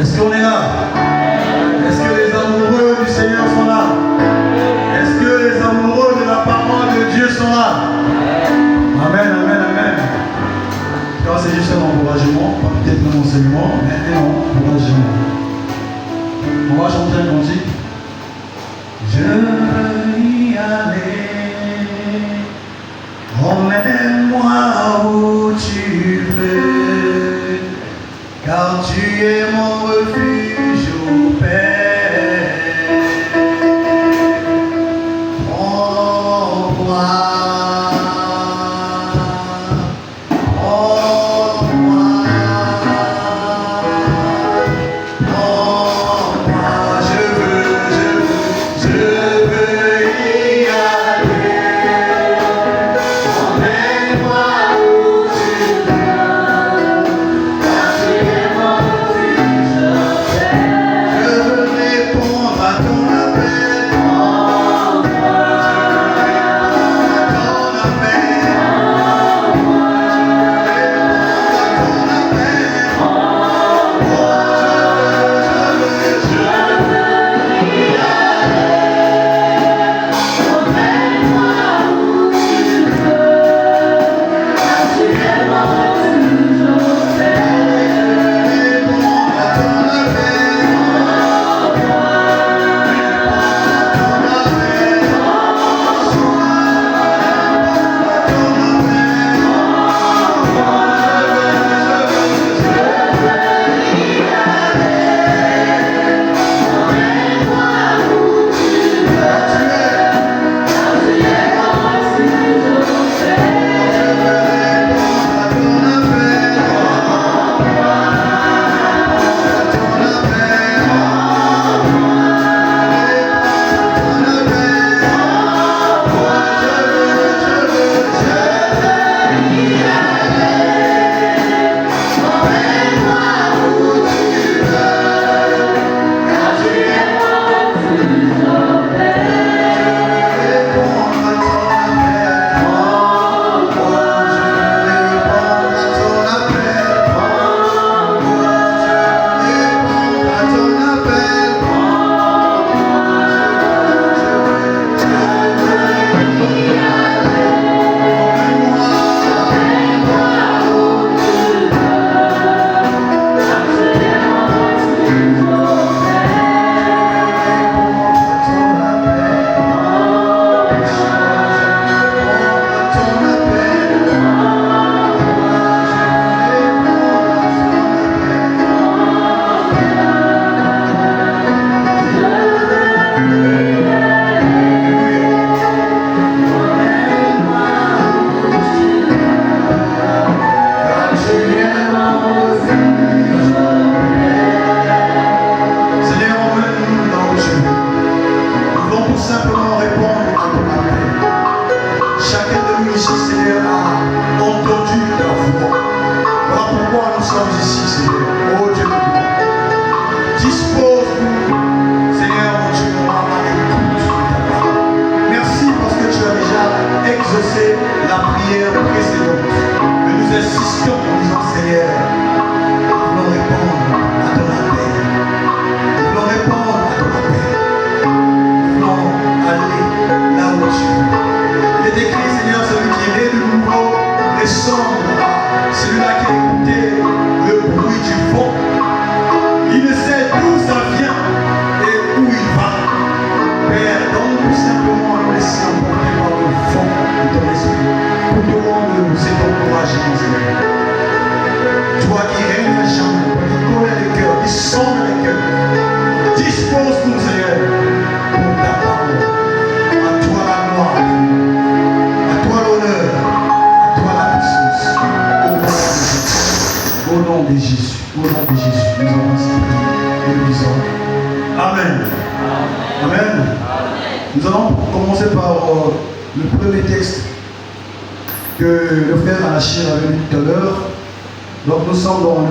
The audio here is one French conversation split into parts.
Est-ce qu'on est là? Est-ce que les amoureux du Seigneur sont là? Est-ce que les amoureux de la parole de Dieu sont là? Amen, amen, amen. Quand c'est juste un encouragement, pas peut-être un enseignement, mais un encouragement. On va chanter un cantique. Je veux y aller, emmène-moi où tu veux, car tu es mon refuge, ô Père. Prends-moi,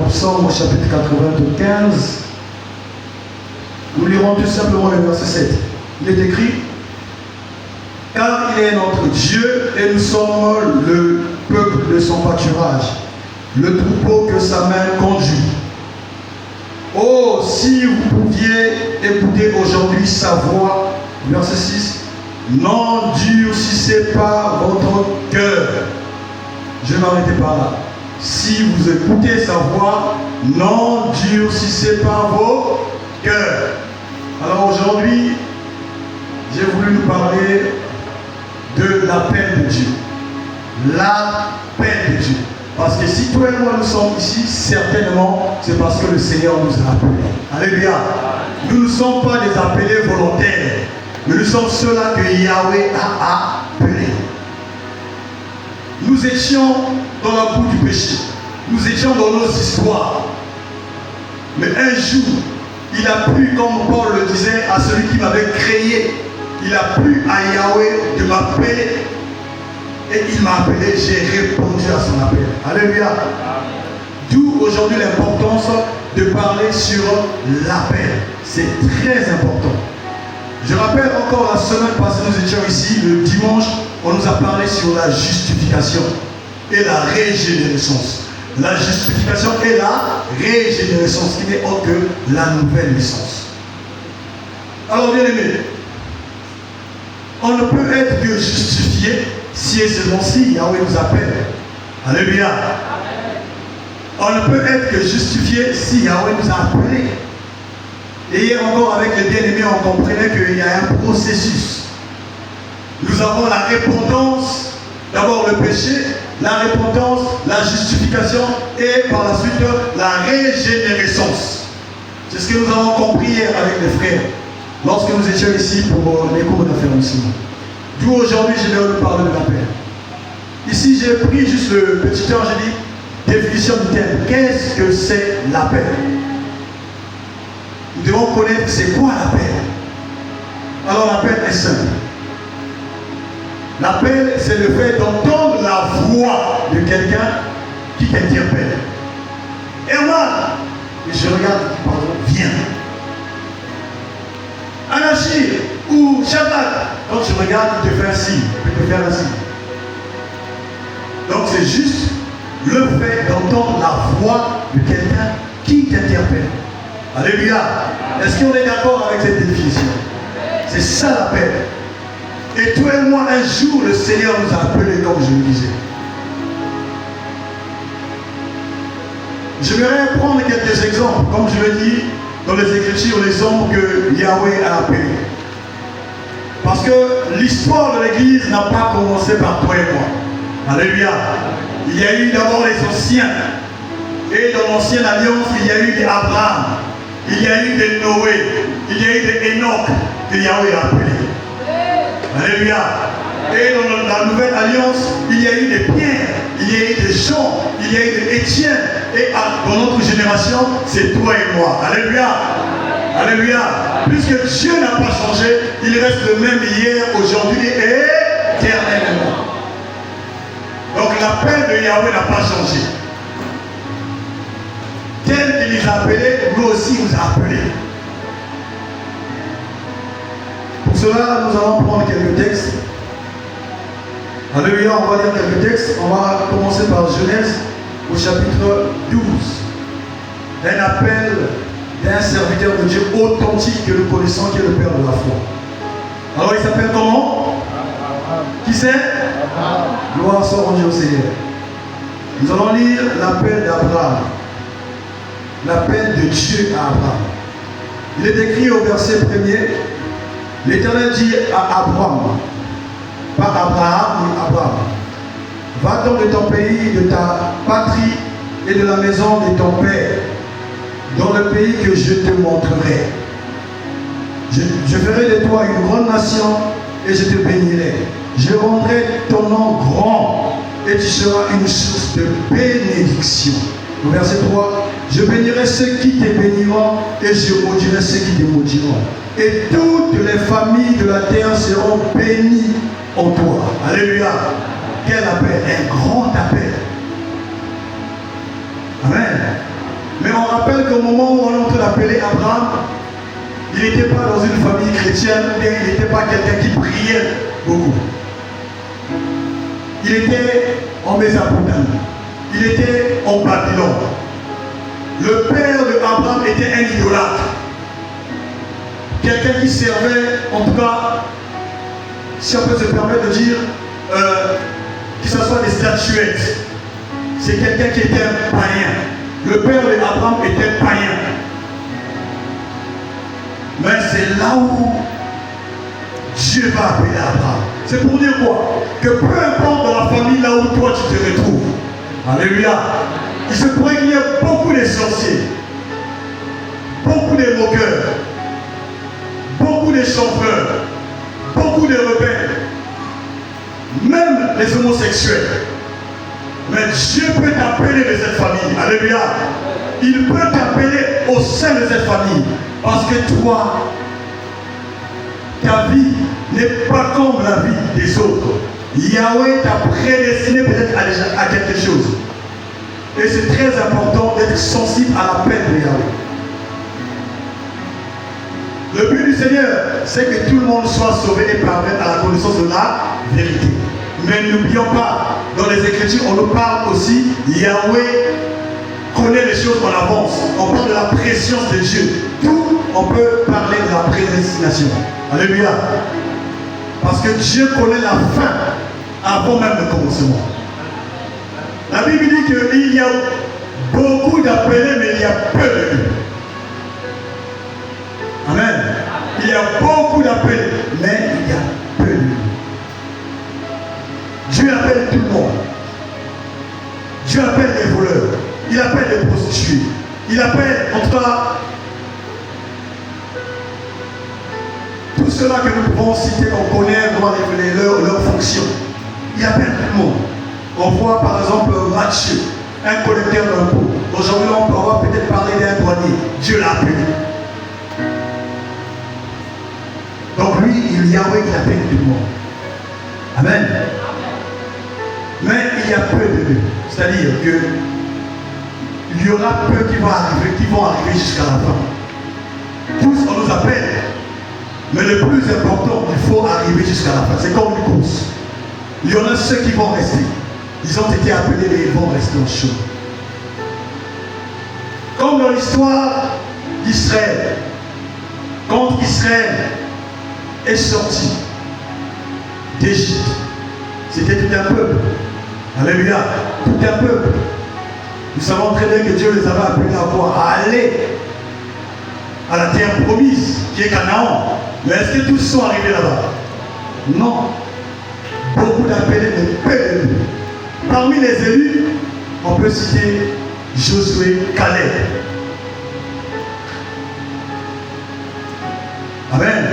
Psaume chapitre 95, nous lirons tout simplement le verset 7. Il est écrit: car il est notre Dieu et nous sommes le peuple de son pâturage, le troupeau que sa main conduit. Oh, si vous pouviez écouter aujourd'hui sa voix, verset 6, n'endurcissez pas votre cœur. Je vais m'arrêter par là. Si vous écoutez sa voix, n'endurcissez pas vos cœurs. Alors aujourd'hui, j'ai voulu nous parler de l'appel de Dieu. L'appel de Dieu. Parce que si toi et moi nous sommes ici, certainement, c'est parce que le Seigneur nous a appelés. Alléluia. Nous ne sommes pas des appelés volontaires, mais nous sommes ceux-là que Yahweh a appelés. Nous étions dans la boue du péché. Nous étions dans nos histoires. Mais un jour, il a plu, comme Paul le disait, à celui qui m'avait créé. Il a plu à Yahweh de m'appeler. Et il m'a appelé, j'ai répondu à son appel. Alléluia. D'où aujourd'hui l'importance de parler sur l'appel. C'est très important. Je rappelle encore la semaine passée, nous étions ici, le dimanche, on nous a parlé sur la justification et la régénérescence. La justification et la régénérescence, qui n'est autre que la nouvelle naissance. Alors bien aimé, on ne peut être que justifié si et seulement si Yahweh nous appelle. Alléluia. On ne peut être que justifié si Yahweh nous a appelés. Et hier encore avec les bien-aimés, on comprenait qu'il y a un processus. Nous avons la repentance, d'abord le péché, la repentance, la justification et par la suite la régénérescence. C'est ce que nous avons compris hier avec les frères lorsque nous étions ici pour les cours d'affermissement. D'où aujourd'hui je vais vous parler de l'appel. Ici j'ai pris juste le petit temps, j'ai dit définition du terme. Qu'est-ce que c'est l'appel? Nous devons connaître c'est quoi l'appel. Alors l'appel est simple. L'appel, c'est le fait d'entendre la voix de quelqu'un qui t'interpelle. Herman, et je regarde, pardon, viens. Anachir ou Shabbat, quand tu regardes, il te fait ainsi, il peut te faire ainsi. Donc c'est juste le fait d'entendre la voix de quelqu'un qui t'interpelle. Alléluia. Est-ce qu'on est d'accord avec cette définition? C'est ça l'appel. Et toi et moi, un jour, le Seigneur nous a appelés, comme je le disais. Je vais prendre quelques exemples, comme je l'ai dit dans les Écritures, les hommes que Yahweh a appelés. Parce que l'histoire de l'Église n'a pas commencé par toi et moi. Alléluia. Il y a eu d'abord les anciens. Et dans l'ancienne alliance, il y a eu des Abraham, il y a eu des Noé, il y a eu des Enoch que Yahweh a appelés. Alléluia. Et dans la nouvelle alliance, il y a eu des Pierre, il y a eu des Jean, il y a eu des Étienne. Et dans notre génération, c'est toi et moi. Alléluia. Alléluia. Puisque Dieu n'a pas changé, il reste le même hier, aujourd'hui et éternellement. Donc l'appel de Yahweh n'a pas changé. Tel qu'il les a appelés, nous aussi nous a appelés. Pour cela, nous allons prendre quelques textes. Alléluia, on va lire quelques textes. On va commencer par Genèse au chapitre 12. Un appel d'un serviteur de Dieu authentique que nous connaissons, qui est le Père de la foi. Alors il s'appelle comment? Qui c'est? Gloire soit rendue au Seigneur. Nous allons lire l'appel d'Abraham. L'appel de Dieu à Abraham. Il est écrit au verset 1er. L'Éternel dit à Abraham, pas Abraham, mais Abraham, va-t'en de ton pays, de ta patrie et de la maison de ton père, dans le pays que je te montrerai. Je ferai de toi une grande nation et je te bénirai. Je rendrai ton nom grand et tu seras une source de bénédiction. Au verset 3, je bénirai ceux qui te béniront et je maudirai ceux qui te maudiront. Et toutes les familles de la terre seront bénies en toi. Alléluia. Quel appel? Un grand appel. Amen. Mais on rappelle qu'au moment où on est en train d'appeler Abraham, il n'était pas dans une famille chrétienne, ou bien il n'était pas quelqu'un qui priait beaucoup. Il était en Mésopotamie. Il était en Babylone. Le père de Abraham était un idolâtre. Quelqu'un qui servait, en tout cas, si on peut se permettre de dire, que ce soit des statuettes. C'est quelqu'un qui était un païen. Le père d'Abraham était païen. Mais c'est là où Dieu va appeler Abraham. C'est pour dire quoi? Que peu importe dans la famille là où toi tu te retrouves. Alléluia. Il se pourrait qu'il y ait beaucoup de sorciers, beaucoup de moqueurs, beaucoup de chanvreurs, beaucoup de rebelles, même les homosexuels. Mais Dieu peut t'appeler de cette famille. Alléluia. Il peut t'appeler au sein de cette famille. Parce que toi, ta vie n'est pas comme la vie des autres. Yahweh t'a prédestiné peut-être à quelque chose. Et c'est très important d'être sensible à l'appel de Yahweh. Le but du Seigneur, c'est que tout le monde soit sauvé et parvienne à la connaissance de la vérité. Mais n'oublions pas, dans les Écritures, on nous parle aussi, Yahweh connaît les choses en avance. On parle de la préscience de Dieu. Tout, on peut parler de la prédestination. Alléluia. Parce que Dieu connaît la fin avant même le commencement. La Bible dit qu'il y a beaucoup d'appelés, mais il y a peu de lui. Amen. Il y a beaucoup d'appelés, mais il y a peu de lui. Dieu appelle tout le monde. Dieu appelle les voleurs. Il appelle les prostituées. Il appelle, en tout cas, tout cela que nous pouvons citer, qu'on connaît, leurs fonctions. Il appelle tout le monde. On voit par exemple Mathieu, un collecteur d'impôts. Aujourd'hui, on peut avoir peut-être parler d'un douanier. Dieu l'a appelé. Donc lui, Yahweh, il appelle tout le monde. Amen. Mais il y a peu de lui. C'est-à-dire que il y aura peu qui vont arriver jusqu'à la fin. Tous, on nous appelle. Mais le plus important, il faut arriver jusqu'à la fin. C'est comme une course. Il y en a ceux qui vont rester. Ils ont été appelés et ils vont rester au chaud. Comme dans l'histoire d'Israël. Quand Israël est sorti d'Égypte, c'était tout un peuple. Alléluia. Tout un peuple. Nous savons très bien que Dieu les avait appelés à quoi? À aller à la terre promise, qui est Canaan. Mais est-ce que tous sont arrivés là-bas? Non. Beaucoup d'appelés, mais peu d'élus. Parmi les élus, on peut citer Josué, Caleb. Amen.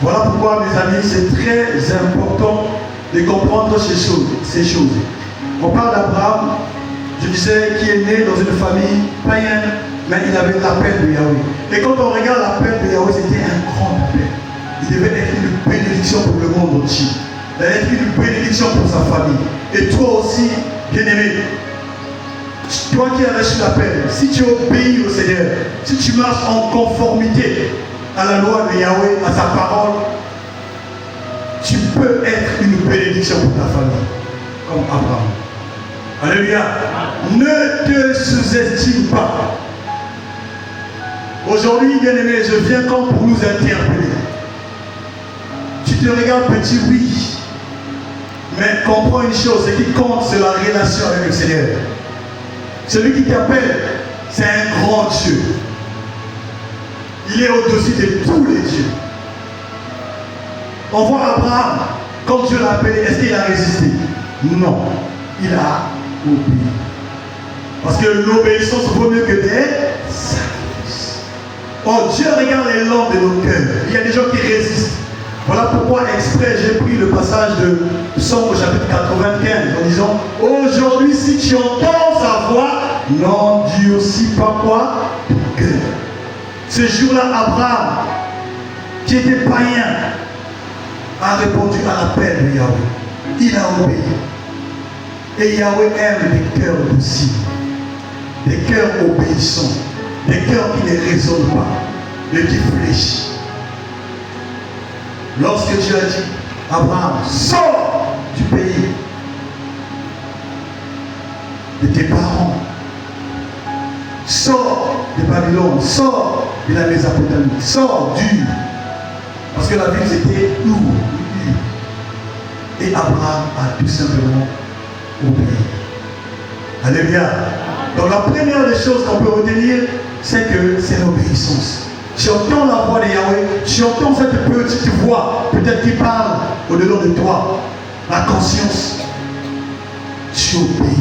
Voilà pourquoi, mes amis, c'est très important de comprendre ces choses. On parle d'Abraham, je disais, qui est né dans une famille païenne, mais il avait l'appel de Yahweh. Et quand on regarde l'appel de Yahweh, c'était un grand appel. Il devait être une bénédiction pour le monde entier. Il devait être une bénédiction pour sa famille. Et toi aussi, bien-aimé, toi qui as reçu l'appel, si tu obéis au Seigneur, si tu marches en conformité à la loi de Yahweh, à sa parole, tu peux être une bénédiction pour ta famille, comme Abraham. Alléluia. Ne te sous-estime pas. Aujourd'hui, bien-aimé, je viens comme pour nous interpeller. Tu te regardes petit, oui. Mais comprends une chose, ce qui compte, c'est la relation avec le Seigneur. Celui qui t'appelle, c'est un grand Dieu. Il est au-dessus de tous les dieux. On voit Abraham, quand Dieu l'a appelé, est-ce qu'il a résisté? Non. Il a obéi. Parce que l'obéissance vaut mieux que des sacrifices. Oh, Dieu regarde les langues de nos cœurs. Il y a des gens qui résistent. Voilà pourquoi exprès j'ai pris le passage de Psaume au chapitre 95 en disant: aujourd'hui, si tu entends sa voix, n'endurcis pas quoi? Ton cœur. Ce jour-là, Abraham, qui était païen, a répondu à l'appel de Yahweh. Il a obéi. Et Yahweh aime des cœurs dociles, des cœurs obéissants, des cœurs qui ne raisonnent pas, mais qui fléchissent. Lorsque Dieu a dit: Abraham, sors du pays, de tes parents, sors de Babylone, sors de la Mésopotamie, sors d'Ur. Parce que la ville c'était Ur. Et Abraham a tout simplement obéi. Alléluia. Donc la première des choses qu'on peut retenir, c'est que c'est l'obéissance. Tu entends la voix de Yahweh, tu entends cette petite voix, peut-être qui parle au-delà de toi, la conscience. Tu obéis,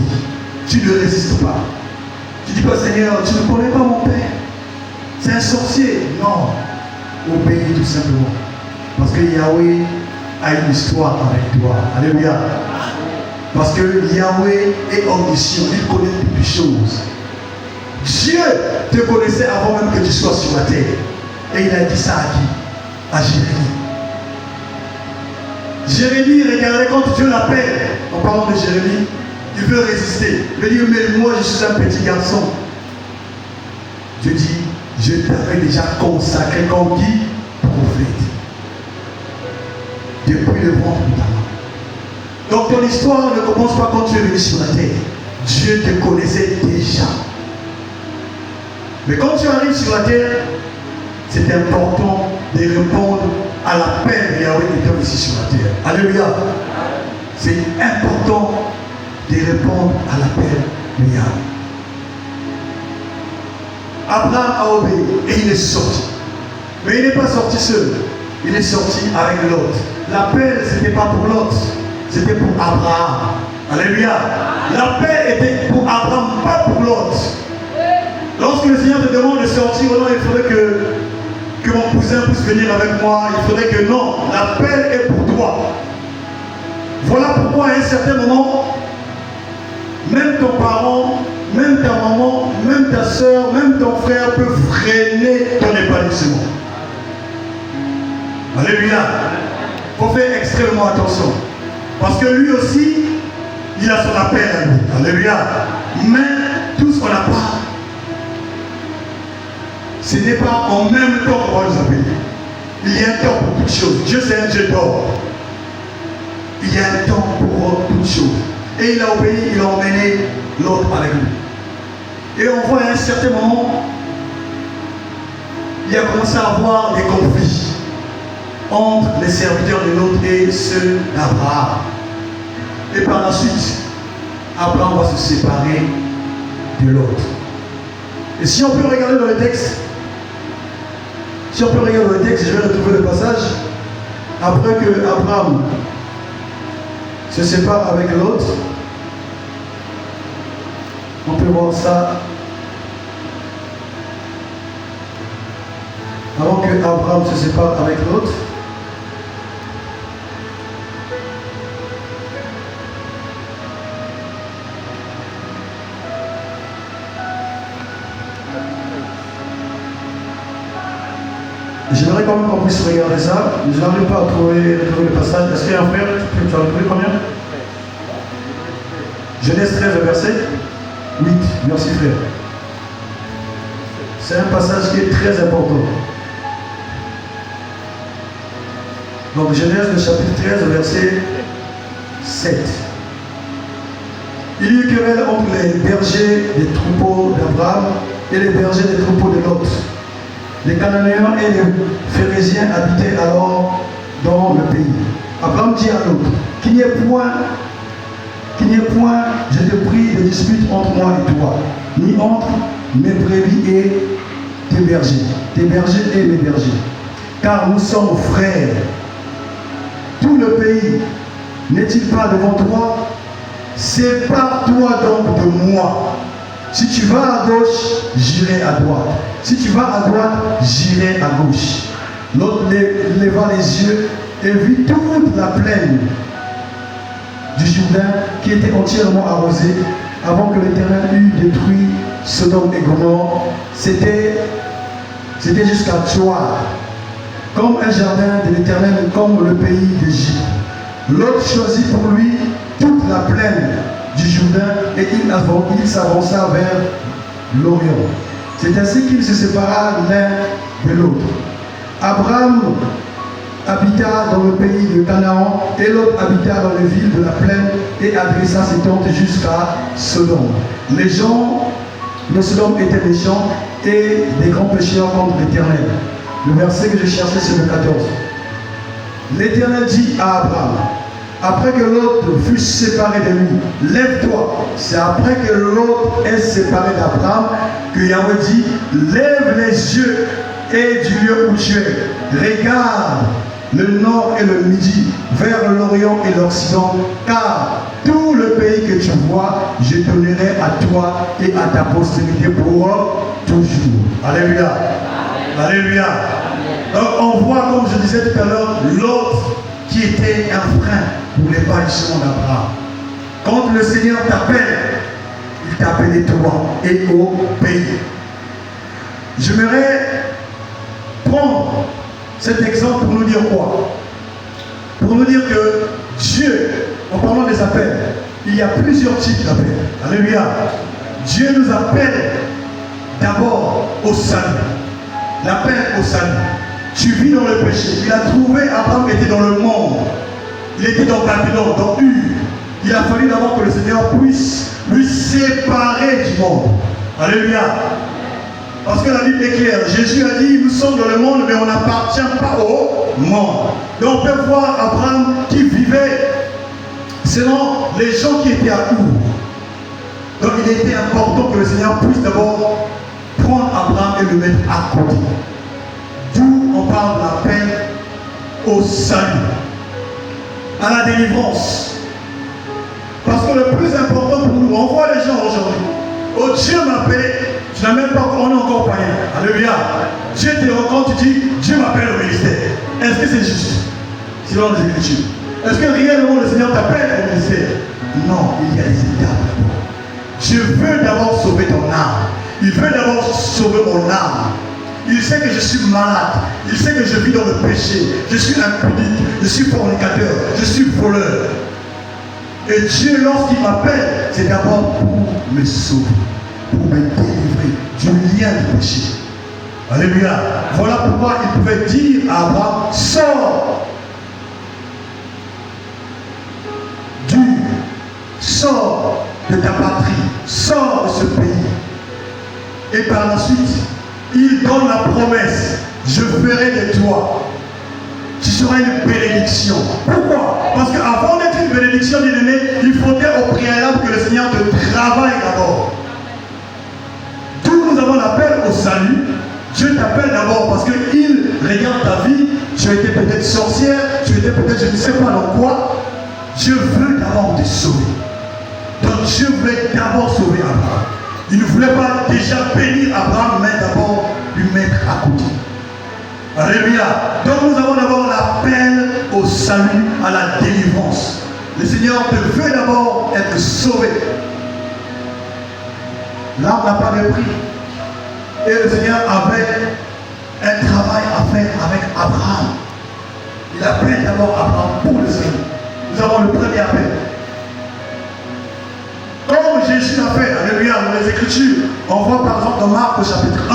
tu ne résistes pas. Tu ne dis pas, Seigneur, tu ne connais pas mon père, c'est un sorcier. Non, obéis tout simplement. Parce que Yahweh a une histoire avec toi. Alléluia. Parce que Yahweh est omniscient, il connaît toutes les choses. Dieu te connaissait avant même que tu sois sur la terre. Et il a dit ça à qui? À Jérémie. Jérémie, regardez, quand Dieu l'appelle, en parlant de Jérémie, il veut résister. Il veut dire, mais moi je suis un petit garçon. Dieu dit, je t'avais déjà consacré comme qui? Prophète. Depuis le ventre de ta maman. Donc ton histoire ne commence pas quand tu es venu sur la terre. Dieu te connaissait déjà. Mais quand tu arrives sur la terre, c'est important de répondre à l'appel de Yahweh qui est ici sur la terre. Alléluia. C'est important de répondre à l'appel de Yahweh. Abraham a obéi et il est sorti. Mais il n'est pas sorti seul. Il est sorti avec Lot. L'appel, ce n'était pas pour Lot. C'était pour Abraham. Alléluia. L'appel était pour Abraham, pas pour Lot. Lorsque le Seigneur te demande de sortir, non, il faudrait que mon cousin puisse venir avec moi. Il faudrait que non. L'appel est pour toi. Voilà pourquoi à un certain moment, même ton parent, même ta maman, même ta soeur, même ton frère peut freiner ton épanouissement. Alléluia. Il faut faire extrêmement attention. Parce que lui aussi, il a son appel à lui. Alléluia. Mais tout ce qu'on n'a pas, ce n'est pas en même temps qu'on va nous appeler. Il y a un temps pour toutes choses. Dieu, c'est un Dieu d'or. Il y a un temps pour toutes choses. Et il a obéi, il a emmené l'autre avec lui. Et on voit à un certain moment, il a commencé à avoir des conflits entre les serviteurs de l'autre et ceux d'Abraham. Et par la suite, Abraham va se séparer de l'autre. Et si on peut regarder dans le texte, je vais retrouver le passage. Après que Abraham se sépare avec l'autre, on peut voir ça. Avant que Abraham se sépare avec l'autre, j'aimerais quand même qu'on puisse regarder ça. Je n'arrive pas à trouver le passage. Est-ce qu'il y a un frère? Tu as retrouvé combien? Genèse 13, verset 8. Merci frère. C'est un passage qui est très important. Donc Genèse, le chapitre 13, verset 7. Il y eut querelle entre les bergers des troupeaux d'Abraham et les bergers des troupeaux de Lot. Les Cananéens et les Phérésiens habitaient alors dans le pays. Abraham dit à l'autre, qu'il n'y ait point, je te prie, de dispute entre moi et toi, ni entre mes brebis et tes bergers et mes bergers. Car nous sommes frères. Tout le pays n'est-il pas devant toi? Sépare-toi donc de moi. Si tu vas à gauche, j'irai à droite. Si tu vas à droite, j'irai à gauche. L'autre leva les yeux et vit toute la plaine du Jourdain qui était entièrement arrosée avant que l'Éternel eût détruit Sodome et Gomorrhe. C'était jusqu'à Tsoar, comme un jardin de l'Éternel, comme le pays d'Égypte. L'autre choisit pour lui toute la plaine du Jourdain et il s'avança vers l'Orient. C'est ainsi qu'il se sépara l'un de l'autre. Abraham habita dans le pays de Canaan et Lot habita dans les villes de la plaine et adressa ses tentes jusqu'à Sodome. Les gens mais Sodome était méchant et des grands pécheurs contre l'Éternel. Le verset que je cherchais, c'est le 14. L'Éternel dit à Abraham, après que Lot fut séparé de lui, lève-toi. C'est après que Lot est séparé d'Abraham que Yahweh dit, lève les yeux et du lieu où tu es, regarde le nord et le midi, vers l'orient et l'occident, car tout le pays que tu vois, je donnerai à toi et à ta postérité pour toujours. Alléluia. Alléluia. Donc on voit, comme je disais tout à l'heure, l'autre qui était un frein pour l'épanouissement d'Abraham. Quand le Seigneur t'appelle, il t'appelle toi et au pays. J'aimerais prendre cet exemple pour nous dire quoi? Pour nous dire que Dieu, en parlant des appels, il y a plusieurs types d'appels. Alléluia. Dieu nous appelle d'abord au salut. L'appel au salut. Tu vis dans le péché. Il a trouvé, Abraham était dans le monde. Il était dans Babylone, dans Ur. Il a fallu d'abord que le Seigneur puisse lui séparer du monde. Alléluia. Parce que la Bible est claire. Jésus a dit, nous sommes dans le monde, mais on n'appartient pas au monde. Donc on peut voir Abraham qui vivait selon les gens qui étaient à Ur. Donc il était important que le Seigneur puisse d'abord prendre Abraham et le mettre à côté. D'où on parle de l'appel au salut, à la délivrance. Parce que le plus important pour nous, on voit les gens aujourd'hui. Oh, Dieu m'a appelé, tu n'as même pas, on est encore païen. Alléluia. Dieu te rencontre, tu dis, Dieu m'appelle au ministère. Est-ce que c'est juste? Selon les Écritures. Est-ce que réellement le Seigneur t'appelle au ministère? Non, il y a des étapes. Dieu veut d'abord sauver ton âme. Il veut d'abord sauver mon âme. Il sait que je suis malade. Il sait que je vis dans le péché. Je suis impudique. Je suis fornicateur. Je suis voleur. Et Dieu, lorsqu'il m'appelle, c'est d'abord pour me sauver, pour me délivrer du lien du péché. Alléluia. Voilà pourquoi il pouvait dire à Abraham, sors de ta patrie, sors de ce pays. Et par la suite, il donne la promesse, je ferai de toi, tu seras une bénédiction. Pourquoi? Parce qu'avant d'être une bénédiction, bien-aimé, il faudrait au préalable que le Seigneur te travaille d'abord. D'où nous avons l'appel au salut. Dieu t'appelle d'abord parce qu'il regarde ta vie. Tu étais peut-être sorcière, tu étais peut-être je ne sais pas dans quoi. Dieu veut d'abord te sauver. Donc Dieu voulait d'abord sauver Abraham. Il ne voulait pas déjà bénir Abraham, mais d'abord lui mettre à côté. Alléluia. Donc nous avons d'abord l'appel au salut, à la délivrance. Le Seigneur te veut d'abord être sauvé. L'âme n'a pas de prix. Et le Seigneur avait un travail à faire avec Abraham. Il appelle d'abord Abraham pour le salut. Nous avons le premier appel. Comme Jésus l'a fait, alléluia, dans les Écritures, on voit par exemple dans Marc au chapitre 1,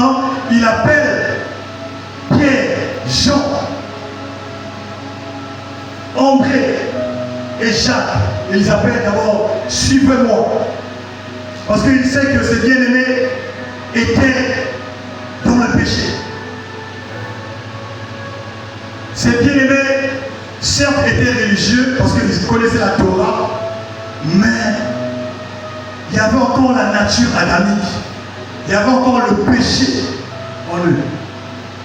il appelle Pierre, Jean, André et Jacques. Et ils appellent d'abord, suivez-moi. Parce qu'il sait que ses bien-aimés étaient dans le péché. Ses bien-aimés, certes, étaient religieux parce qu'ils connaissaient la Torah, mais il y avait encore la nature adamique. Il y avait encore le péché en eux.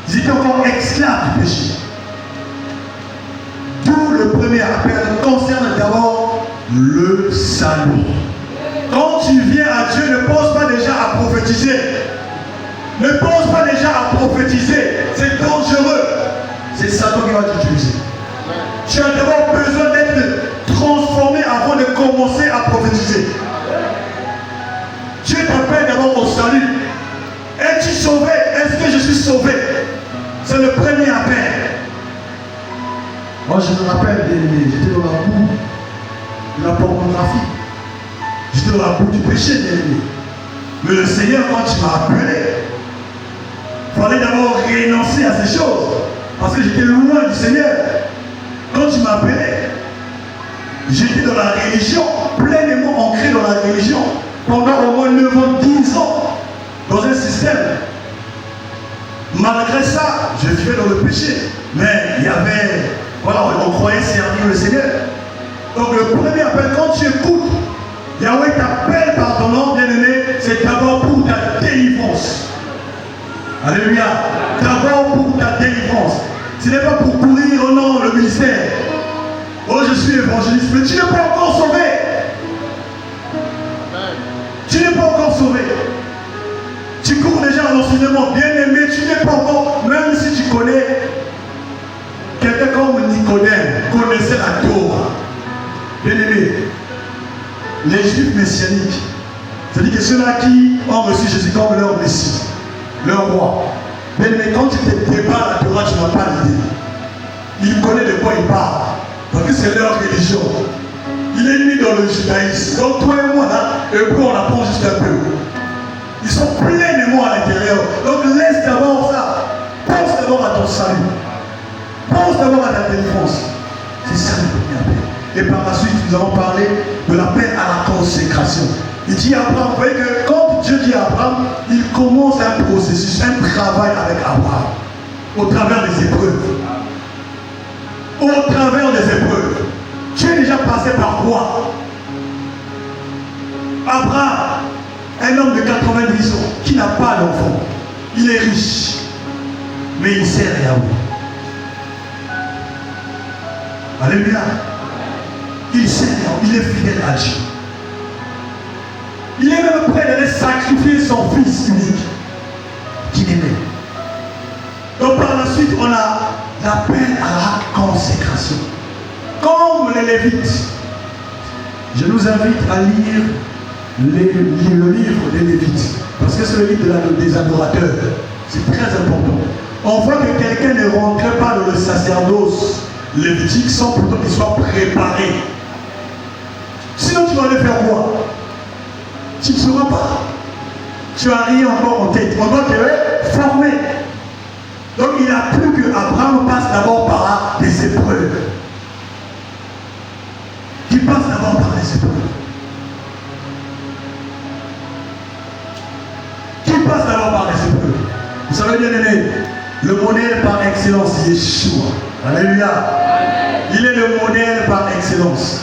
Ils étaient encore esclaves du péché. D'où le premier appel concerne d'abord le salut. Quand tu viens à Dieu, ne pense pas déjà à prophétiser. Ne pense pas déjà à prophétiser. C'est dangereux. C'est Satan qui va t'utiliser. Tu as d'abord besoin d'être transformé avant de commencer à prophétiser. Dieu t'appelle d'abord au salut. Es-tu sauvé? Est-ce que je suis sauvé? C'est le premier appel. Moi je me rappelle, j'étais dans la boue de la pornographie. J'étais dans la boue du péché, bien-aimé. Mais le Seigneur, quand il m'a appelé, il fallait d'abord renoncer à ces choses. Parce que j'étais loin du Seigneur. Quand il m'a appelé, j'étais dans la religion, pleinement ancré dans la religion. Pendant au moins 9 ans, 10 ans, dans un système. Malgré ça, je vivais dans le péché. Mais il y avait, voilà, on croyait servir le Seigneur. Donc le premier appel, quand tu écoutes, Yahweh t'appelle par ton nom, bien-aimé, c'est d'abord pour ta délivrance. Alléluia. D'abord pour ta délivrance. Ce n'est pas pour courir au nom le ministère. Oh, je suis évangéliste, mais tu n'es pas encore sauvé. Tu n'es pas encore sauvé. Tu cours déjà à l'enseignement, bien-aimé, tu n'es pas encore, même si tu connais quelqu'un comme Nicodème, connaissait la Torah. Bien-aimé, les Juifs messianiques, c'est-à-dire que ceux-là qui ont reçu Jésus comme leur Messie, leur roi. Bien-aimé, quand tu te débat la Torah, tu n'as pas l'idée. Il connaît de quoi il parle, parce que c'est leur religion. Il est né dans le judaïsme. Donc toi et moi, là, hébreu, on apprend juste un peu. Ils sont pleinement à l'intérieur. Donc laisse d'abord ça. Pense d'abord à ton salut. Pense d'abord à ta délivrance. C'est ça le premier appel. Et par la suite, nous allons parler de l'appel à la consécration. Il dit à Abraham, vous voyez que quand Dieu dit à Abraham, il commence un processus, un travail avec Abraham. Au travers des épreuves. Au travers des épreuves. Tu es déjà passé par quoi? Abraham, un homme de 90 ans, qui n'a pas d'enfant. Il est riche, mais il sert Yahweh. Alléluia. Il sert Yahweh, il est fidèle à Dieu. Il est même prêt d'aller sacrifier son fils unique, qu'il aimait. Donc par la suite, on a l'appel à la consécration. Comme les Lévites. Je nous invite à lire le livre des Lévites. Parce que c'est le livre des adorateurs. C'est très important. On voit que quelqu'un ne rentrait pas dans le sacerdoce lévitique sans pourtant qu'il soit préparé. Sinon, tu vas aller faire quoi? Tu ne sauras pas. Tu n'as rien encore en tête. On doit te former. Donc il a plu que Abraham passe d'abord par des épreuves. Qu'il passe d'abord par des épreuves. Qu'il passe d'abord par des épreuves. Vous savez bien aimé, le modèle par excellence, Yeshua. Alléluia. Il est le modèle par excellence.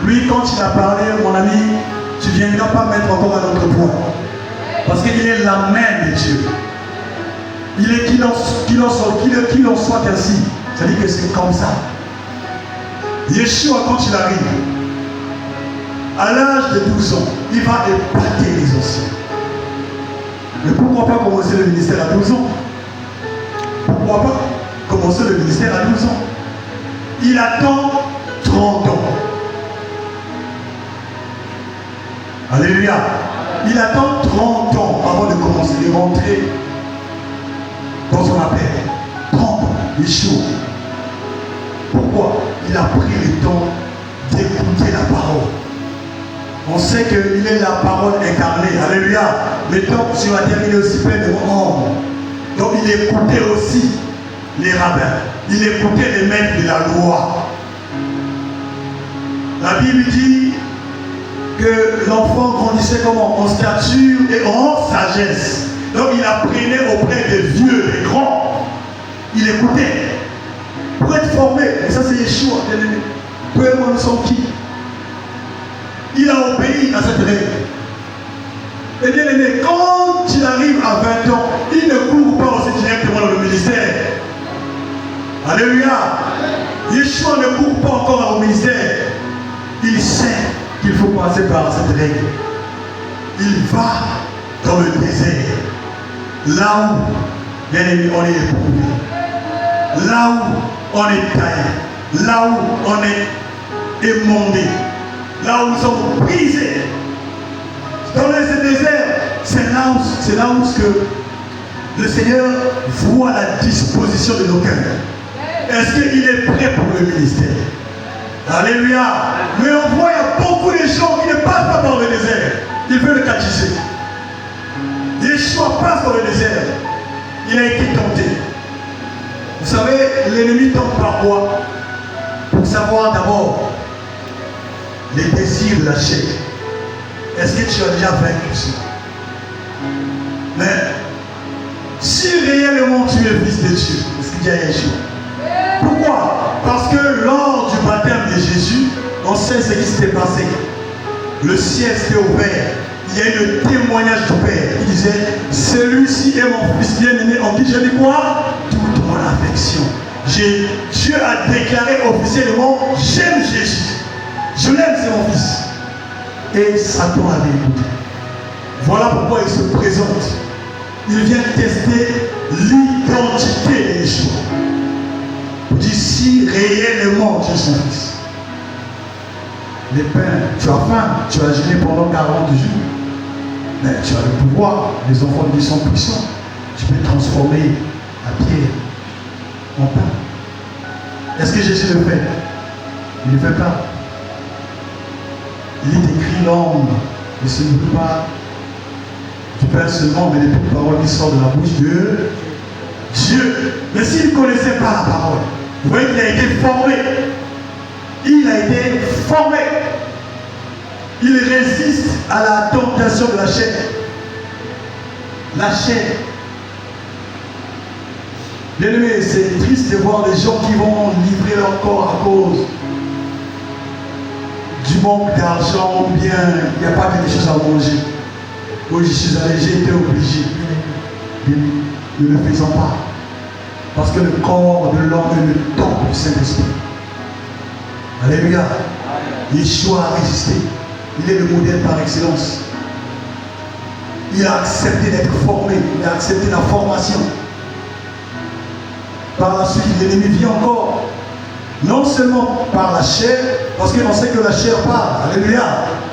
Lui, quand il a parlé, mon ami, tu ne viendras pas mettre encore un autre point. Parce qu'il est la main de Dieu. Il est qu'il en soit ainsi. C'est-à-dire que c'est comme ça. Yeshua, quand il arrive, à l'âge de 12 ans, il va épater les anciens. Mais pourquoi pas commencer le ministère à 12 ans? Pourquoi pas commencer le ministère à 12 ans? Il attend 30 ans. Alléluia. Il attend 30 ans avant de commencer, de rentrer dans son appel. 30 ans, Yeshua. Pourquoi? Il a pris le temps d'écouter la parole. On sait qu'il est la parole incarnée. Alléluia. Le temps sur la terre, il est aussi plein de hommes. Donc il écoutait aussi les rabbins. Il écoutait les maîtres de la loi. La Bible dit que l'enfant grandissait comment? En stature et en sagesse. Donc il apprenait auprès des vieux, des grands. Il écoutait. Pour être formé, et ça c'est Yeshua, bien aimé. Peu et moi nous sommes qui? Il a obéi à cette règle. Et bien aimé, quand il arrive à 20 ans, il ne court pas aussi directement dans le ministère. Alléluia. Yeshua ne court pas encore au ministère. Il sait qu'il faut passer par cette règle. Il va dans le désert. Là où, bien aimé, on est éprouvé. Là où on est taillé. Là où on est émondé. Là où nous sommes brisés. Dans le désert, c'est là où que le Seigneur voit la disposition de nos cœurs. Est-ce qu'il est prêt pour le ministère? Alléluia. Mais on voit, il y a beaucoup de gens qui ne passent pas par le désert. Il veut le catéchiser. Yeshua passe dans le désert. Il a été tenté. Vous savez, l'ennemi tente par quoi? Pour savoir d'abord les désirs de la chair. Est-ce que tu as déjà vaincu ça? Mais si réellement tu es fils de Dieu, est-ce qu'il y a Yeshua? Pourquoi? Parce que lors du baptême de Jésus, on sait ce qui s'était passé. Le ciel s'était ouvert. Il y a eu le témoignage du Père. Il disait, celui-ci est mon fils bien-aimé en qui je dis quoi? Toute mon affection. Dieu a déclaré officiellement, j'aime Jésus. Je l'aime, c'est mon fils. Et Satan avait écouté. Voilà pourquoi il se présente. Il vient tester l'identité de Yeshua. Il dit, si réellement tu es son fils. Les pains, tu as faim, tu as jeûné pendant 40 jours. Mais tu as le pouvoir. Les enfants de Dieu sont puissants. Tu peux transformer la pierre en pain. Est-ce que Jésus le fait? Il ne le fait pas. Il est écrit, l'homme ne se nourrit pas du pain seulement, mais des petites paroles qui sortent de la bouche de Dieu. Mais s'il ne connaissait pas la parole, vous voyez qu'il a été formé. Il a été formé. Il résiste à la tentation de la chair. La chair. Bien aimé, c'est triste de voir des gens qui vont livrer leur corps à cause du manque d'argent, ou bien il n'y a pas quelque chose à manger. Moi je suis allé, j'ai été obligé. Ne le faisons pas. Parce que le corps de l'homme est le temple du Saint-Esprit. Alléluia. Yeshua a résisté. Il est le modèle par excellence. Il a accepté d'être formé. Il a accepté la formation. Par la suite, l'ennemi vit encore. Non seulement par la chair, parce qu'on sait que la chair part. Alléluia.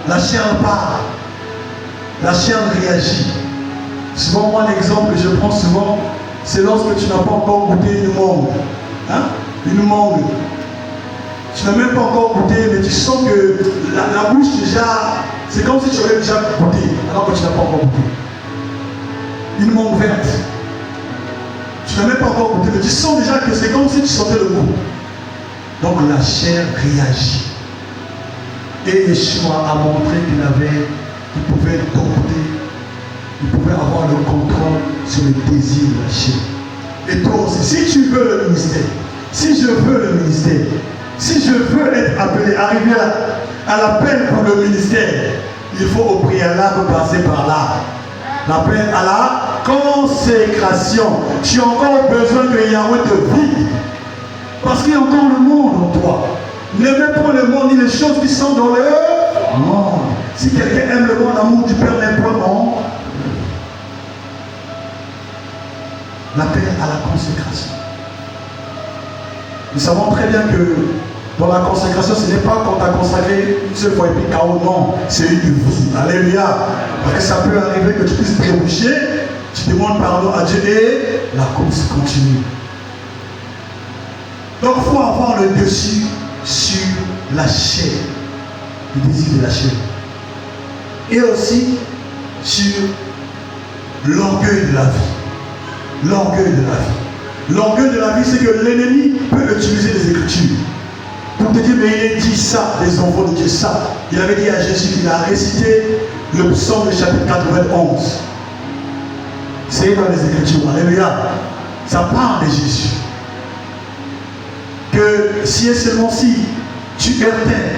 La chair part. La chair réagit. Souvent, moi, l'exemple que je prends souvent, c'est lorsque tu n'as pas encore goûté une mangue. Hein? Une mangue. Tu n'as même pas encore goûté, mais tu sens que la bouche déjà, c'est comme si tu aurais déjà goûté, alors que tu n'as pas encore goûté. Une mangue verte. Tu n'as même pas encore goûté, mais tu sens déjà que c'est comme si tu sentais le goût. Donc la chair réagit. Et Yeshua a montré qu'il pouvait dompter, il pouvait avoir le contrôle sur le désir de la chair. Et toi aussi, si tu veux le ministère, si je veux le ministère, si je veux être appelé, arriver à l'appel pour le ministère, il faut au préalable passer par là. L'appel à la consécration. Tu as encore besoin que Yahweh te vide. Parce qu'il y a encore le monde en toi. N'aimez pas le monde ni les choses qui sont dans le monde. Si quelqu'un aime le monde, l'amour du Père n'est pas non. L'appel à la consécration. Nous savons très bien que dans la consécration, ce n'est pas quand tu as consacré une seule fois et puis KO, non, c'est une vie. Alléluia. Parce que ça peut arriver que tu puisses trébucher, tu demandes pardon à Dieu et la course continue. Donc il faut avoir le dessus sur la chair, le désir de la chair. Et aussi sur l'orgueil de la vie. L'orgueil de la vie. L'orgueil de la vie, c'est que l'ennemi peut utiliser les Écritures pour te dire, mais il a dit ça, les enfants de Dieu, ça. Il avait dit à Jésus qu'il a récité le psaume du chapitre 91. C'est dans les Écritures, alléluia. Ça parle de Jésus. Que si et seulement si tu heurtais,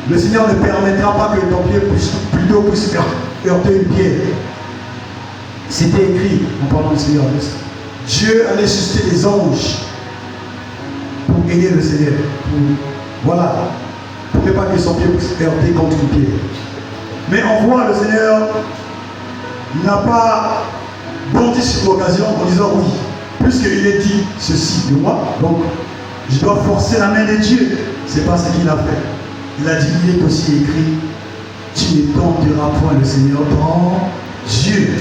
le Seigneur ne permettra pas que ton pied puisse heurter une pierre. C'était écrit en parlant du Seigneur. Dieu allait susciter des anges pour aider le Seigneur. Voilà. Pour ne pas que son pied puisse heurter contre une pierre. Mais on voit le Seigneur n'a pas bondi sur l'occasion en disant oui, puisqu'il est dit ceci de moi, donc je dois forcer la main de Dieu. C'est pas ce qu'il a fait. Il a dit, il est aussi écrit, tu ne tenteras point le Seigneur ton Dieu.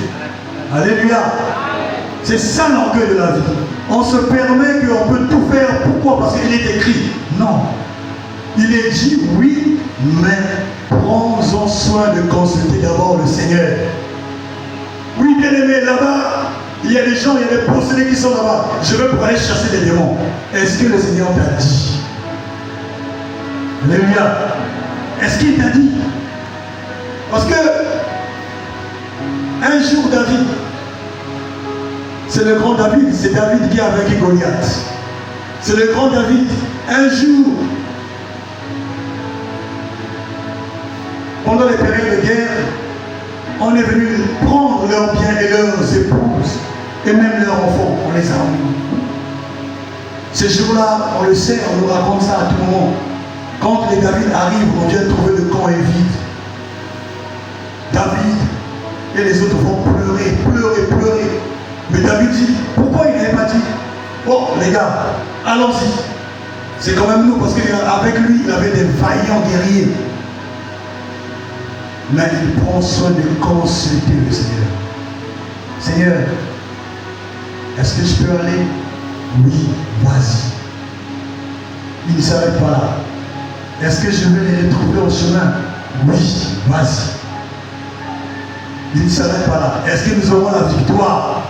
Alléluia. C'est ça l'orgueil de la vie. On se permet qu'on peut tout faire. Pourquoi? Parce qu'il est écrit. Non. Il est dit oui, mais prends-en soin de consulter d'abord le Seigneur. Oui, bien aimé, là-bas, il y a des gens, il y a des possédés qui sont là-bas. Je veux pour aller chasser des démons. Est-ce que le Seigneur t'a dit? Alléluia. Est-ce qu'il t'a dit? Parce que Un jour, David, c'est le grand David, c'est David qui a vaincu Goliath. C'est le grand David. Un jour, pendant les périodes de guerre, on est venu prendre leurs biens et leurs épouses, et même leurs enfants, on les a emmenés. Ces jours-là, on le sait, on nous raconte ça à tout moment. Quand les David arrivent, on vient trouver le camp est vide. David et les autres vont pleurer, pleurer, pleurer. Mais David dit, pourquoi il n'avait pas dit, bon les gars, allons-y. C'est quand même nous, parce qu'avec lui, il avait des vaillants guerriers. Mais il prend soin de consulter le Seigneur. Seigneur, est-ce que je peux aller? Oui, vas-y. Il ne s'arrête pas là. Est-ce que je vais les retrouver au chemin? Oui, vas-y. Il ne s'arrête pas là. Est-ce que nous aurons la victoire?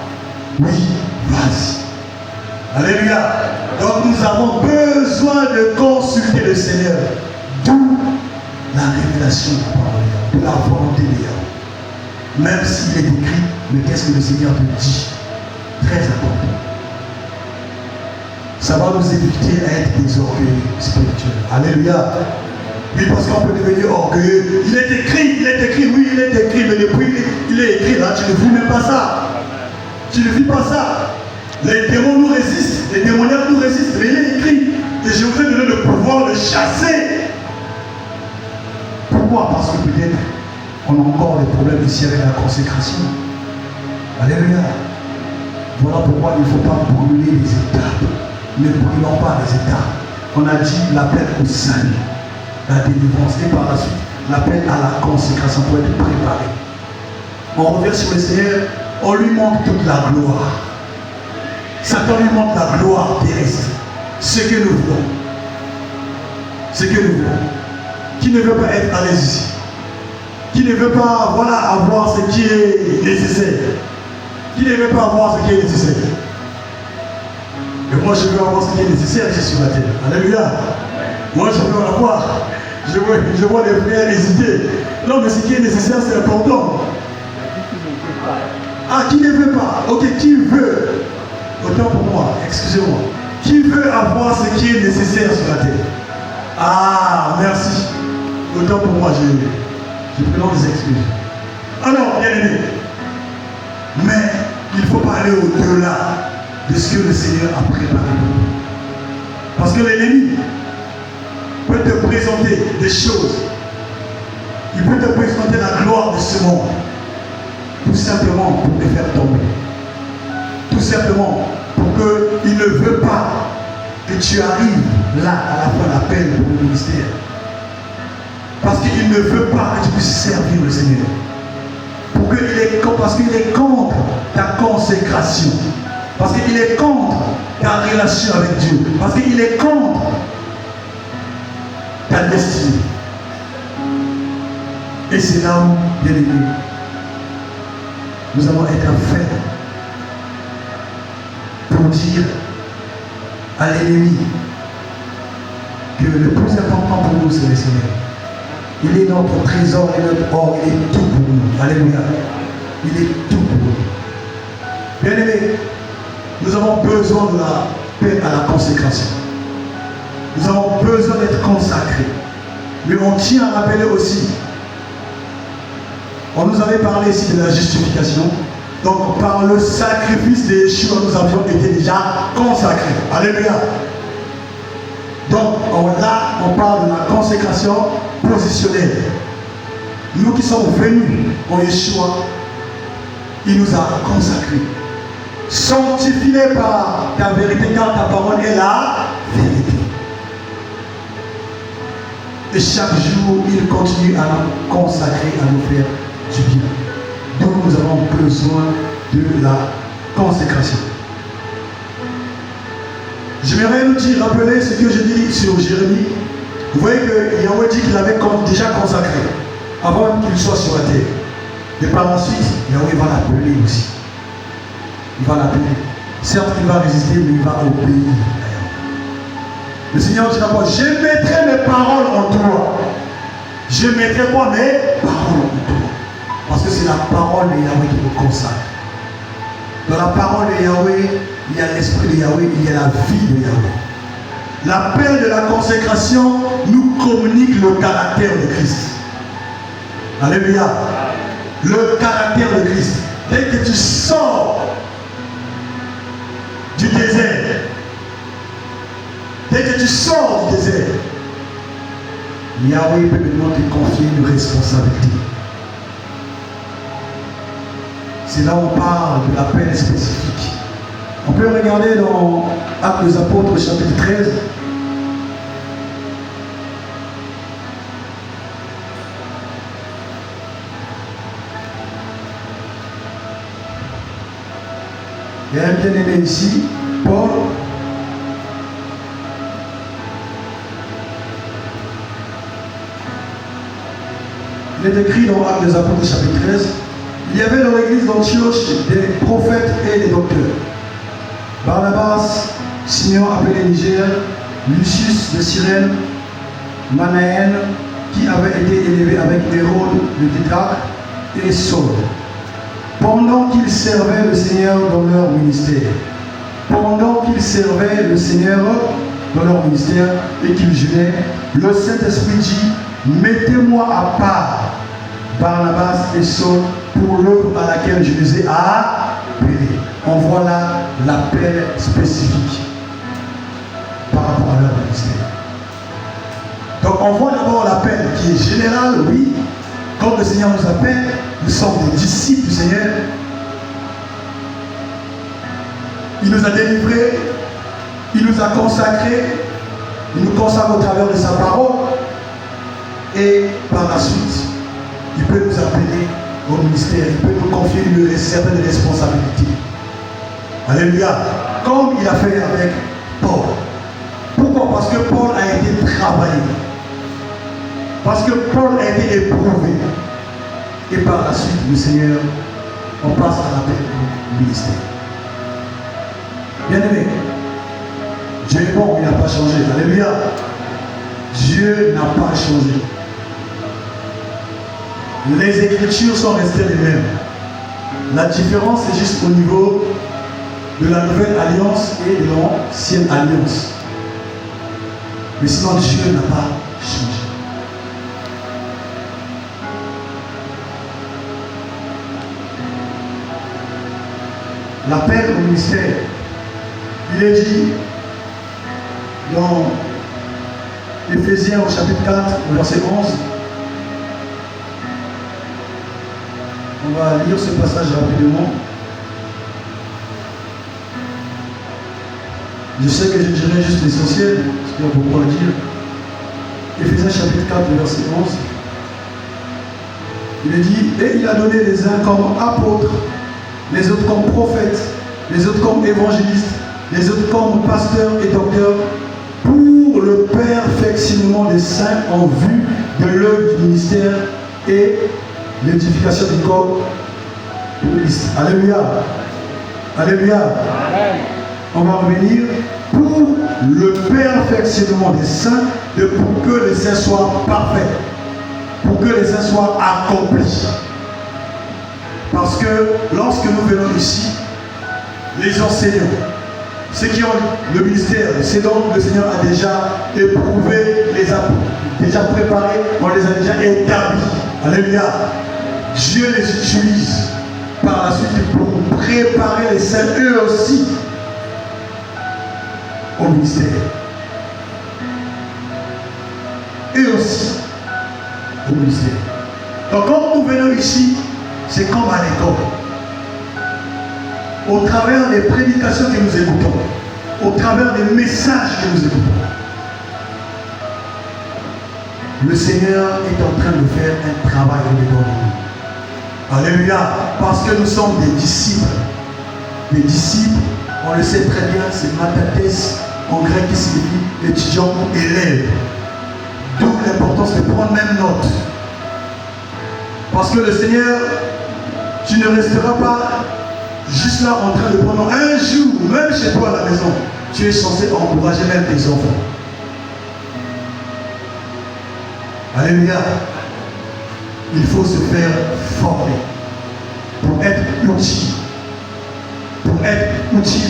Oui, vas-y. Alléluia. Donc nous avons besoin de consulter le Seigneur. D'où la révélation de la volonté de Dieu. Même s'il est écrit, mais qu'est-ce que le Seigneur te dit? Très important. Ça va nous éviter à être des orgueilleux spirituels. Alléluia. Oui, parce qu'on peut devenir orgueilleux. Il est écrit, oui, il est écrit, mais depuis il est écrit là, tu ne vis même pas ça. Tu ne vis pas ça. Les démons nous résistent, les démoniaques nous résistent, mais il est écrit. Et je vous ai donné le pouvoir de chasser. Pourquoi? Parce que peut-être on a encore des problèmes ici avec la consécration. Alléluia. Voilà pourquoi il ne faut pas brûler les étapes. Ne brûlons pas les étapes. On a dit l'appel au salut, la délivrance, et par la suite l'appel à la consécration pour être préparé. On revient sur le Seigneur, on lui montre toute la gloire. Satan lui montre la gloire terrestre. Ce que nous voulons. Ce que nous voulons. Qui ne veut pas être à l'aise ici? Qui ne veut pas, voilà, avoir ce qui est nécessaire? Qui ne veut pas avoir ce qui est nécessaire? Et moi je veux avoir ce qui est nécessaire ici sur la terre. Alléluia. Moi je veux en avoir. Je vois les frères hésiter. Non, mais ce qui est nécessaire, c'est important. Ah, qui ne veut pas? Ok, qui veut? Autant pour moi, excusez-moi. Qui veut avoir ce qui est nécessaire sur la terre? Ah, merci. Autant pour moi, je présente des excuses. Alors, bien aimé. Mais il ne faut pas aller au-delà de ce que le Seigneur a préparé pour nous. Parce que l'ennemi peut te présenter des choses. Il peut te présenter la gloire de ce monde. Tout simplement pour te faire tomber. Tout simplement pour qu'il ne veut pas que tu arrives là à la fin de l'appel pour le ministère. Parce qu'il ne veut pas que tu puisses servir le Seigneur. Parce qu'il est contre ta consécration. Parce qu'il est contre ta relation avec Dieu. Parce qu'il est contre ta destinée. Et c'est là où, bien aimé, nous allons être faits pour dire à l'ennemi que le plus important pour nous, c'est le Seigneur. Il est notre trésor et notre or, il est tout pour nous. Alléluia. Il est tout pour nous. Bien aimé, nous avons besoin de la paix à la consécration. Nous avons besoin d'être consacrés. Mais on tient à rappeler aussi, on nous avait parlé ici de la justification. Donc par le sacrifice de Yeshua, nous avions été déjà consacrés. Alléluia. Donc là, on parle de la consécration positionnelle. Nous qui sommes venus en Yeshua, il nous a consacrés. Sanctifiés par ta vérité, car ta parole est la vérité. Et chaque jour, il continue à nous consacrer, à nous faire du bien. Donc nous avons besoin de la consécration. J'aimerais nous dire, rappeler ce que je dis sur Jérémie. Vous voyez que Yahweh dit qu'il avait déjà consacré avant qu'il soit sur la terre. Et par la suite, Yahweh va l'appeler aussi. Il va l'appeler. Certes, il va résister, mais il va obéir. Le Seigneur dit d'abord, je mettrai mes paroles en toi. Je mettrai quoi? Mes paroles en toi. Parce que c'est la parole de Yahweh qui nous consacre. Dans la parole de Yahweh, il y a l'esprit de Yahweh, il y a la vie de Yahweh. L'appel de la consécration nous communique le caractère de Christ. Alléluia. Le caractère de Christ. Dès que tu sors du désert, dès que tu sors du désert, Yahweh peut maintenant te confier une responsabilité. C'est là où on parle de l'appel spécifique. On peut regarder dans Actes des Apôtres, chapitre 13. Il y a un bien-aimé ici, Paul. Il est écrit dans Actes des Apôtres, chapitre 13. Il y avait dans l'église d'Antioche des prophètes et des docteurs. Barnabas, Simeon appelé Niger, Lucius de Cyrène, Manaën, qui avait été élevé avec Hérode le tétrarque, et Saul. Pendant qu'ils servaient le Seigneur dans leur ministère, pendant qu'ils servaient le Seigneur dans leur ministère et qu'ils jeûnaient, le Saint-Esprit dit, mettez-moi à part Barnabas et Saul pour l'œuvre à laquelle je les ai appelés. On voit là l'appel spécifique par rapport à leur ministère. Donc on voit d'abord l'appel qui est général, oui. Quand le Seigneur nous appelle, nous sommes des disciples du Seigneur. Il nous a délivrés, il nous a consacrés, il nous consacre au travers de sa parole. Et par la suite, il peut nous appeler au ministère, il peut nous confier une certaine responsabilité. Alléluia. Comme il a fait avec Paul. Pourquoi? Parce que Paul a été travaillé. Parce que Paul a été éprouvé. Et par la suite, le Seigneur, on passe à l'appel du ministère. Bien aimé, Dieu est bon, il n'a pas changé. Alléluia. Dieu n'a pas changé. Les Écritures sont restées les mêmes. La différence, c'est juste au niveau de la nouvelle alliance et de l'ancienne alliance. Mais sinon, Dieu n'a pas changé. L'appel au ministère, il est dit dans Éphésiens au chapitre 4, au verset 11. On va lire ce passage rapidement. Je sais que je dirai juste l'essentiel, parce qu'il y a beaucoup à dire. Éphésiens chapitre 4, verset 11. Il est dit, et il a donné les uns comme apôtres, les autres comme prophètes, les autres comme évangélistes, les autres comme pasteurs et docteurs, pour le perfectionnement des saints en vue de l'œuvre du ministère et l'édification du corps de Christ. Alléluia. Alléluia. Amen. On va revenir pour le perfectionnement des saints, pour que les saints soient parfaits, pour que les saints soient accomplis. Parce que lorsque nous venons ici, les enseignants, ceux qui ont le ministère, c'est donc le Seigneur a déjà éprouvé, les a déjà préparés, on les a déjà établis. Alléluia. Dieu les utilise par la suite pour préparer les saints eux aussi au ministère. Eux aussi au ministère. Donc quand nous venons ici, c'est comme à l'école. Au travers des prédications que nous écoutons, au travers des messages que nous écoutons, le Seigneur est en train de faire un travail au-dedans de nous. Alléluia. Parce que nous sommes des disciples. Des disciples, on le sait très bien, c'est matates en grec qui signifie étudiant ou élève. D'où l'importance de prendre même note. Parce que le Seigneur, tu ne resteras pas juste là en train de prendre un jour, même chez toi à la maison, tu es censé encourager même tes enfants. Alléluia. Il faut se faire formé, pour être utile,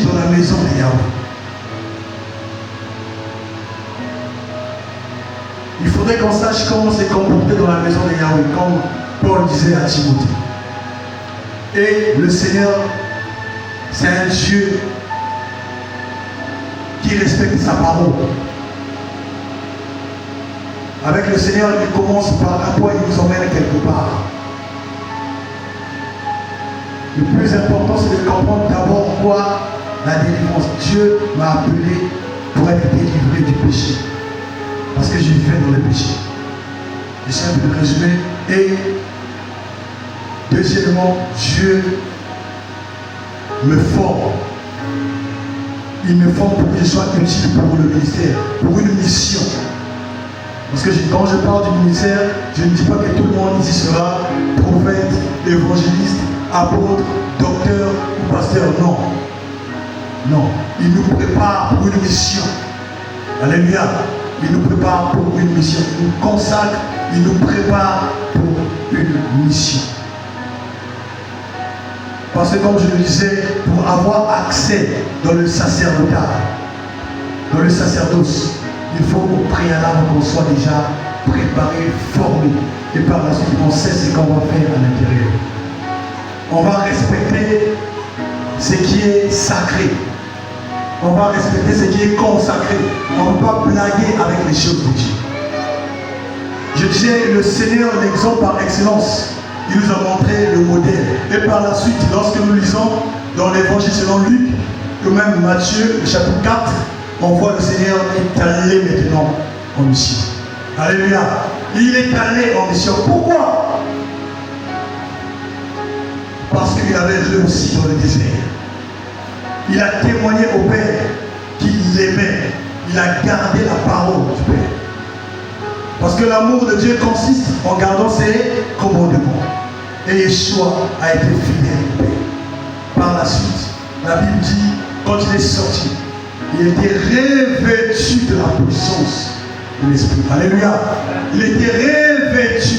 dans la maison de Yahweh. Il faudrait qu'on sache comment se comporter dans la maison de Yahweh, comme Paul disait à Timothée. Et le Seigneur, c'est un Dieu qui respecte sa parole. Avec le Seigneur, il commence par un point, il nous emmène quelque part. Le plus important, c'est de comprendre d'abord quoi la délivrance. Dieu m'a appelé pour être délivré du péché. Parce que je vivais dans le péché. J'essaie de le résumer. Et deuxièmement, Dieu me forme. Il me forme pour que je sois utile pour le ministère, pour une mission. Parce que quand je parle du ministère, je ne dis pas que tout le monde ici sera prophète, évangéliste, apôtre, docteur ou pasteur. Non. Non. Il nous prépare pour une mission. Alléluia. Il nous prépare pour une mission. Il nous consacre, il nous prépare pour une mission. Parce que comme je le disais, pour avoir accès dans le sacerdotat, dans le sacerdoce, il faut au préalable qu'on soit déjà préparé, formé. Et par la suite, on sait ce qu'on va faire à l'intérieur. On va respecter ce qui est sacré. On va respecter ce qui est consacré. On ne va pas blaguer avec les choses de Dieu. Je disais, le Seigneur, l'exemple par excellence, il nous a montré le modèle. Et par la suite, lorsque nous lisons dans l'évangile selon Luc, ou même Matthieu, le chapitre 4, on voit le Seigneur est allé maintenant en mission. Alléluia. Il est allé en mission. Pourquoi? Parce qu'il avait réussi dans le désert. Il a témoigné au Père qu'il l'aimait. Il a gardé la parole du Père. Parce que l'amour de Dieu consiste en gardant ses commandements. Et Yeshua a été fidèle au Père. Par la suite, la Bible dit, quand il est sorti, il était revêtu de la puissance de l'Esprit. Alléluia. Il était revêtu.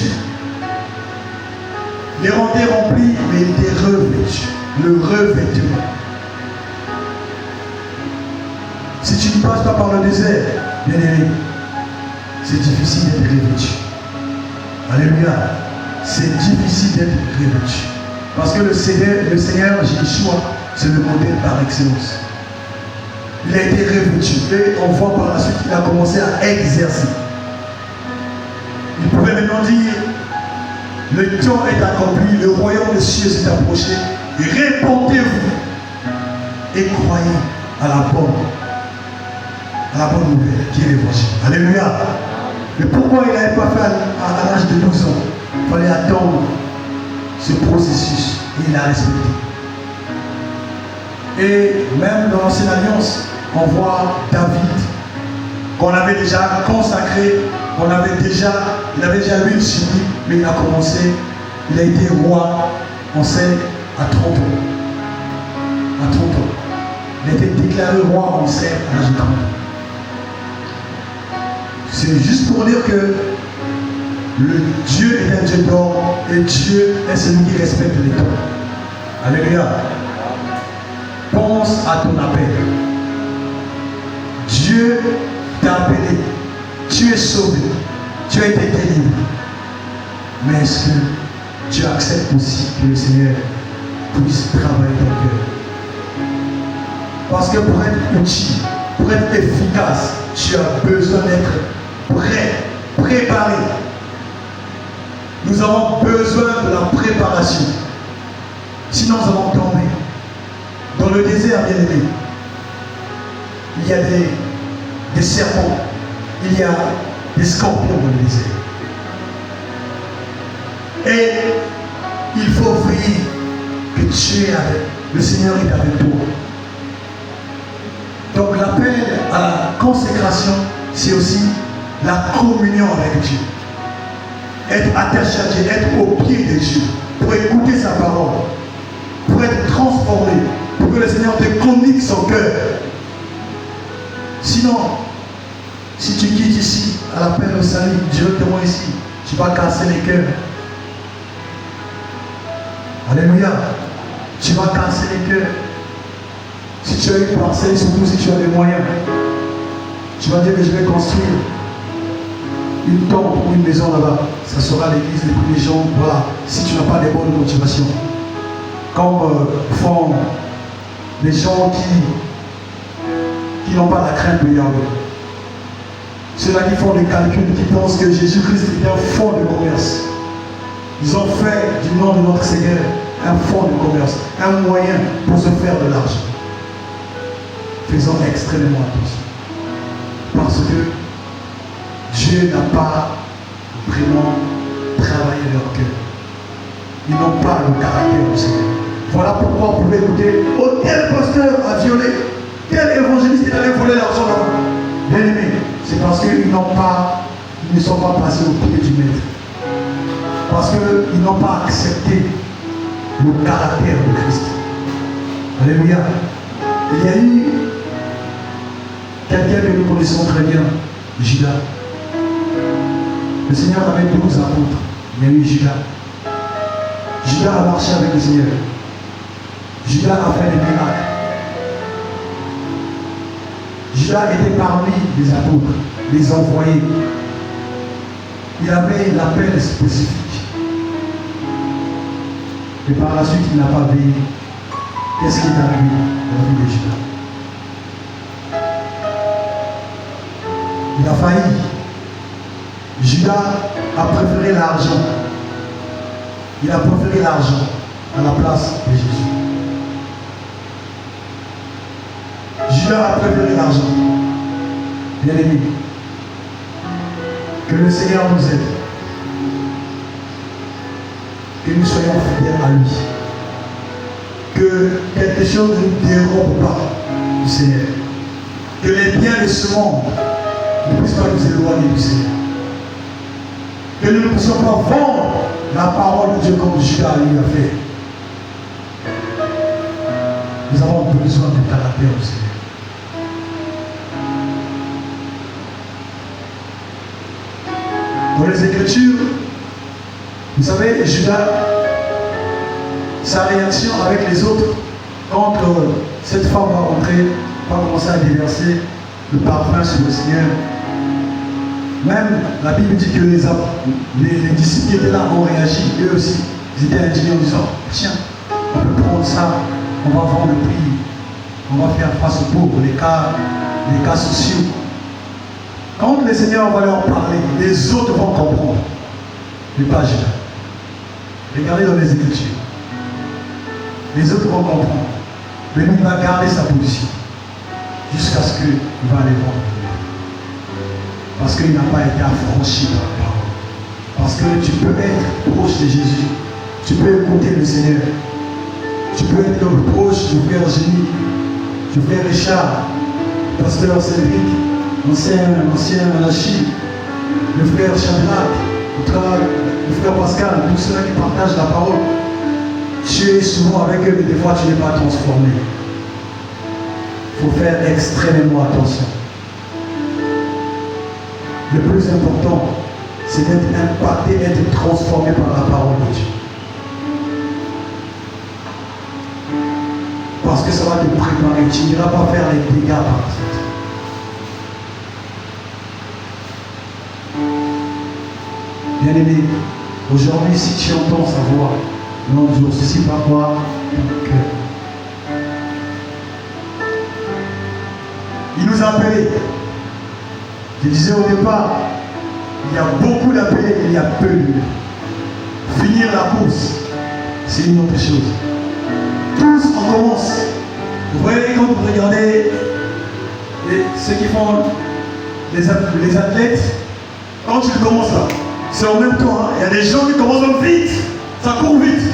Les rangs étaient remplis, mais il était revêtu. Le revêtement. Si tu ne passes pas par le désert, bien aimé, c'est difficile d'être revêtu. Alléluia. C'est difficile d'être revêtu. Parce que le Seigneur Jésus, c'est le modèle par excellence. Il a été revêtu. Et on voit par la suite qu'il a commencé à exercer. Il pouvait maintenant dire, le temps est accompli, le royaume des cieux s'est approché. Répondez-vous et croyez à la bonne nouvelle qui est l'évangile. Alléluia. Mais pourquoi il n'avait pas fait à l'âge de 12 ans? Il fallait attendre ce processus et il a respecté. Et même dans l'Ancienne Alliance, on voit David, qu'on avait déjà consacré, il avait déjà l'huile sur lui, mais il a commencé, il a été roi, on sait, à 30 ans. À 30 ans. Il a été déclaré roi, on sait, à l'âge de 30 ans. C'est juste pour dire que le Dieu est un Dieu d'or et Dieu est celui qui respecte les temps. Alléluia. Pense à ton appel. Dieu t'a appelé. Tu es sauvé. Tu as été délivré. Mais est-ce que tu acceptes aussi que le Seigneur puisse travailler ton cœur? Parce que pour être utile, pour être efficace, tu as besoin d'être prêt, préparé. Nous avons besoin de la préparation. Sinon, nous allons tomber. Dans le désert, bien aimé, il y a des serpents, il y a des scorpions dans le désert. Et il faut veiller que tu es avec. Le Seigneur est avec toi. Donc l'appel à la consécration, c'est aussi la communion avec Dieu. Être attaché à Dieu, être au pied de Dieu, pour écouter sa parole, pour être transformé, pour que le Seigneur te communique son cœur. Sinon, si tu quittes ici, à l'appel au salut, directement ici, tu vas casser les cœurs. Alléluia. Tu vas casser les cœurs. Si tu as une parcelle, surtout si tu as les moyens, tu vas dire que je vais construire une tente ou une maison là-bas. Ça sera l'église des premiers gens. Voilà. Si tu n'as pas les bonnes motivations. Comme font les gens qui n'ont pas la crainte de Yahweh. Ceux-là qui font des calculs, qui pensent que Jésus-Christ est un fonds de commerce. Ils ont fait du nom de notre Seigneur un fonds de commerce, un moyen pour se faire de l'argent. Faisons extrêmement attention. Parce que Dieu n'a pas vraiment travaillé leur cœur. Ils n'ont pas le caractère du Seigneur. Voilà pourquoi vous pouvez écouter, oh, tel pasteur a violé, tel évangéliste il allait voler l'argent là-bas. Bien aimé, c'est parce qu'ils ne sont pas passés au pied du maître. Parce qu'ils n'ont pas accepté le caractère de Christ. Alléluia. Il y a eu quelqu'un que nous connaissons très bien, Judas. Le Seigneur avait 12 apôtres. Il y a eu Judas. Judas a marché avec le Seigneur. Judas a fait des miracles. Judas était parmi les apôtres, les envoyés. Il avait l'appel spécifique. Et par la suite, il n'a pas veillé. Qu'est-ce qui est arrivé dans la vie de Judas? Il a failli. Judas a préféré l'argent. Il a préféré l'argent à la place de Jésus. Judas a préféré l'argent. Bien aimé, que le Seigneur nous aide. Que nous soyons fidèles à lui. Que quelque chose ne nous dérobe pas du Seigneur. Que les biens de ce monde ne puissent pas nous éloigner du Seigneur. Que nous ne puissions pas vendre la parole de Dieu comme Judas lui a fait. Nous avons besoin du caractère du Seigneur. Dans les Écritures, vous savez, Judas, sa réaction avec les autres, quand cette femme va rentrer, va commencer à déverser le parfum sur le Seigneur. Même la Bible dit que les disciples qui étaient là ont réagi, eux aussi. Ils étaient indignés en disant, tiens, on peut prendre ça, on va vendre le prix, on va faire face aux pauvres, les cas sociaux. Quand le Seigneur va leur parler, les autres vont comprendre. Mais pas Judas. Regardez dans les Écritures. Les autres vont comprendre. Mais lui va garder sa position jusqu'à ce qu'il va aller voir. Parce qu'il n'a pas été affranchi par la parole. Parce que tu peux être proche de Jésus. Tu peux écouter le Seigneur. Tu peux être proche du frère Génie, du frère Richard, pasteur Cédric, l'ancien Malachi, le frère Shadrach, le frère Pascal, tous ceux qui partagent la parole. Tu es souvent avec eux, mais des fois tu n'es pas transformé. Il faut faire extrêmement attention. Le plus important, c'est d'être impacté, d'être transformé par la parole de Dieu. Parce que ça va te préparer. Tu n'iras pas faire les dégâts par la suite. Bien-aimé, aujourd'hui, si tu entends sa voix, n'endurcis pas quoi ton cœur. Il nous a appelés. Je disais au départ, il y a beaucoup d'appelés, il y a peu de lieux. Finir la course, c'est une autre chose. Tous on commence. Vous voyez quand vous regardez ceux qui font les athlètes, quand ils commencent là, c'est en même temps. Hein. Il y a des gens qui commencent vite, ça court vite.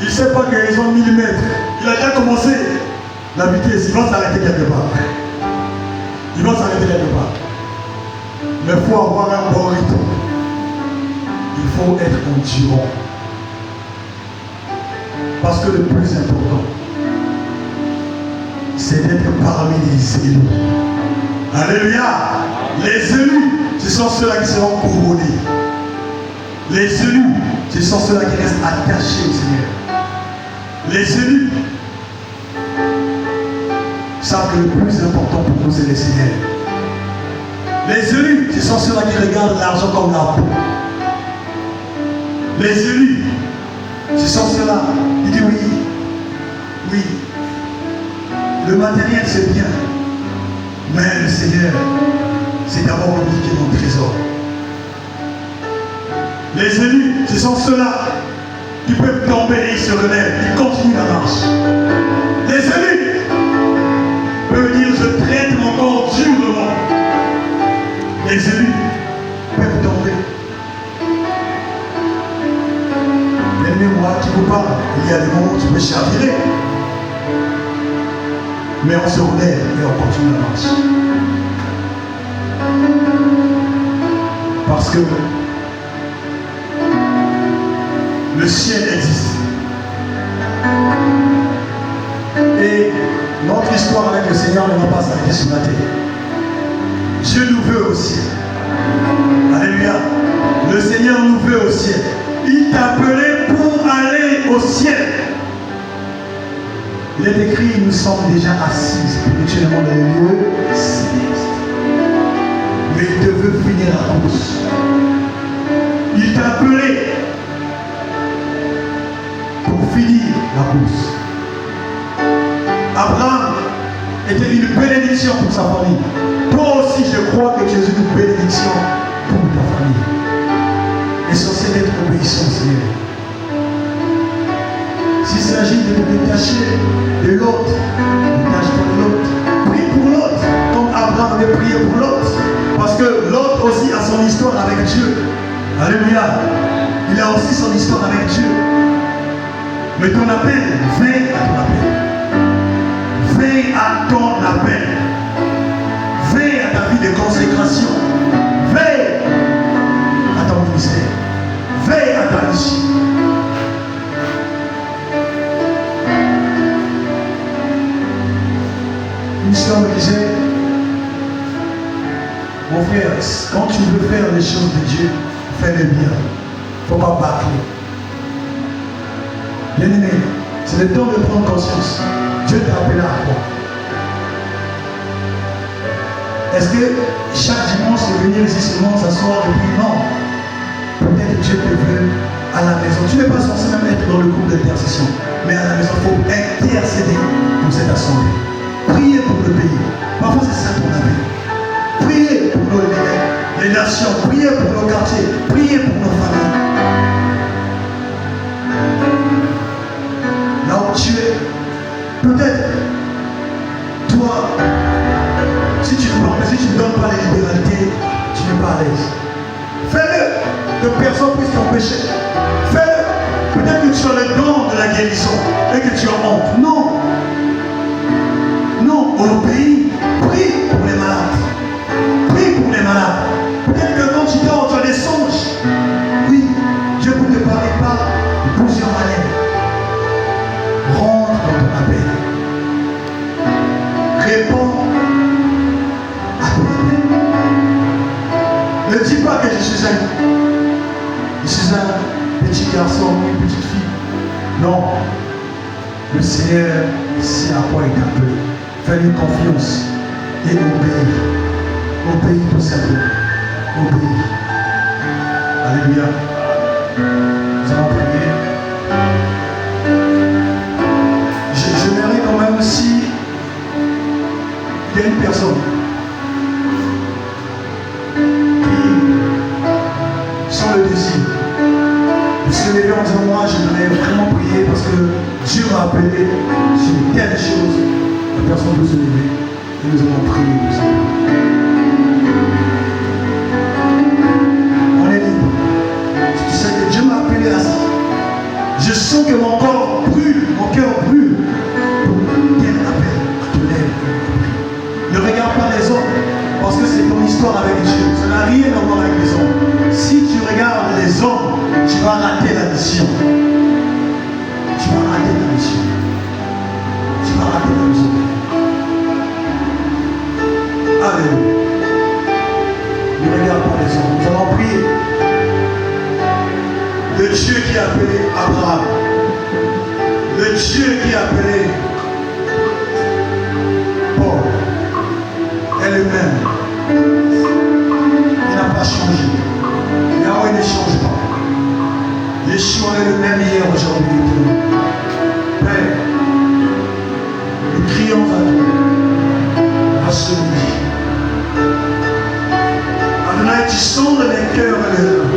Il ne sait pas qu'ils ont 1000 mètres. Il a déjà commencé la vitesse, il va s'arrêter quelque part. Il va s'arrêter quelque part. Mais il faut avoir un bon rythme. Il faut être endurant. Parce que le plus important, c'est d'être parmi les élus. Alléluia. Les élus, ce sont ceux-là qui seront couronnés. Les élus, ce sont ceux-là qui restent attachés au Seigneur. Les élus savent que le plus important pour nous, c'est le Seigneur. Les élus, ce sont ceux-là qui regardent l'argent comme la peau. Les élus, ce sont ceux-là qui disent oui, oui, le matériel c'est bien, mais le Seigneur, c'est d'abord lui qui est mon trésor. Les élus, ce sont ceux-là qui peuvent tomber et ils se relèvent, ils continuent la marche. Les élus peuvent dire je traite mon corps durement. Les élus peuvent tomber. L'ennemi, moi qui vous parle, il y a des moments où tu peux chavirer. Mais on se relève et on continue la marche. Parce que le ciel existe. Et notre histoire avec le Seigneur ne va pas s'arrêter sur la terre. Dieu nous veut au ciel. Alléluia. Le Seigneur nous veut au ciel. Il t'a appelé pour aller au ciel. Il est écrit, nous sommes déjà assis spirituellement dans les lieux célestes. Mais il te veut finir la course. Il t'a appelé pour finir la course. Abraham était une bénédiction pour sa famille. Toi aussi, je crois que tu es une bénédiction pour ta famille. L'essentiel d'être obéissant, Seigneur. S'il s'agit de te détacher de l'autre, détache-toi de l'autre. Prie pour l'autre, comme Abraham avait prié pour l'autre. Parce que l'autre aussi a son histoire avec Dieu. Alléluia. Il a aussi son histoire avec Dieu. Mais ton appel, veille à ton appel. Veille à ton appel. Veille à ta vie de consécration. Veille à ton ministère. Veille à ta mission. Une soeur me disait, mon frère, quand tu veux faire les choses de Dieu, fais-les bien. Il ne faut pas bâcler. Bien aimé, c'est le temps de prendre conscience. Dieu t'a appelé à quoi? Est-ce que chaque dimanche, c'est venir ici seulement s'asseoir et puis non? Peut-être Dieu te veut à la maison. Tu n'es pas censé même être dans le groupe d'intercession. Mais à la maison, il faut intercéder pour cette assemblée. Priez pour le pays. Parfois, c'est ça ton appel. Priez pour les nations. Priez pour nos quartiers. Priez pour nos familles. Là où tu es, peut-être, toi, si tu ne donnes pas les libéralités, tu n'es pas à l'aise. Fais-le, que personne puisse t'empêcher. Fais-le, peut-être que tu as le don de la guérison et que tu as honte. Non. Non, obéis. Prie pour les malades. Prie pour les malades. Peut-être que quand tu dors, tu as des songes. Oui, Dieu peut te parler par plusieurs manières. Rentre dans ton appel. Réponds à ton appel. Ne dis pas que je suis un petit garçon ou une petite fille. Non. Le Seigneur sait à quoi il t'appelle. Fais-lui confiance et obéis. Obéis tout simplement. Obéis. Alléluia. Nous allons prier. J'aimerais quand même si il y a une personne qui sent le désir de se lever en disant moi j'aimerais vraiment prier parce que Dieu m'a appelé sur telle chose. La personne peut se lever et nous allons prier pour ça. On est libre. Tu sais que Dieu m'a appelé à ça. Je sens que mon corps brûle, mon cœur brûle pour tel appel. Tu te lèves. Ne regarde pas les autres parce que c'est ton histoire avec Dieu. Ça n'a rien à voir avec les hommes. Si tu regardes les hommes, tu vas rater la mission. Tu vas rater la mission. Tu vas rater la mission. Alléluia. Ne regarde pas les hommes. Nous allons prier. Le Dieu qui a appelé Abraham. Le Dieu qui a appelé Paul est le même. Il n'a pas changé. Yahweh ne change pas. Yeshua est le même hier, aujourd'hui. Père, nous crions à toi, à ce midi. Adonai, tu sondes les cœurs et les reins.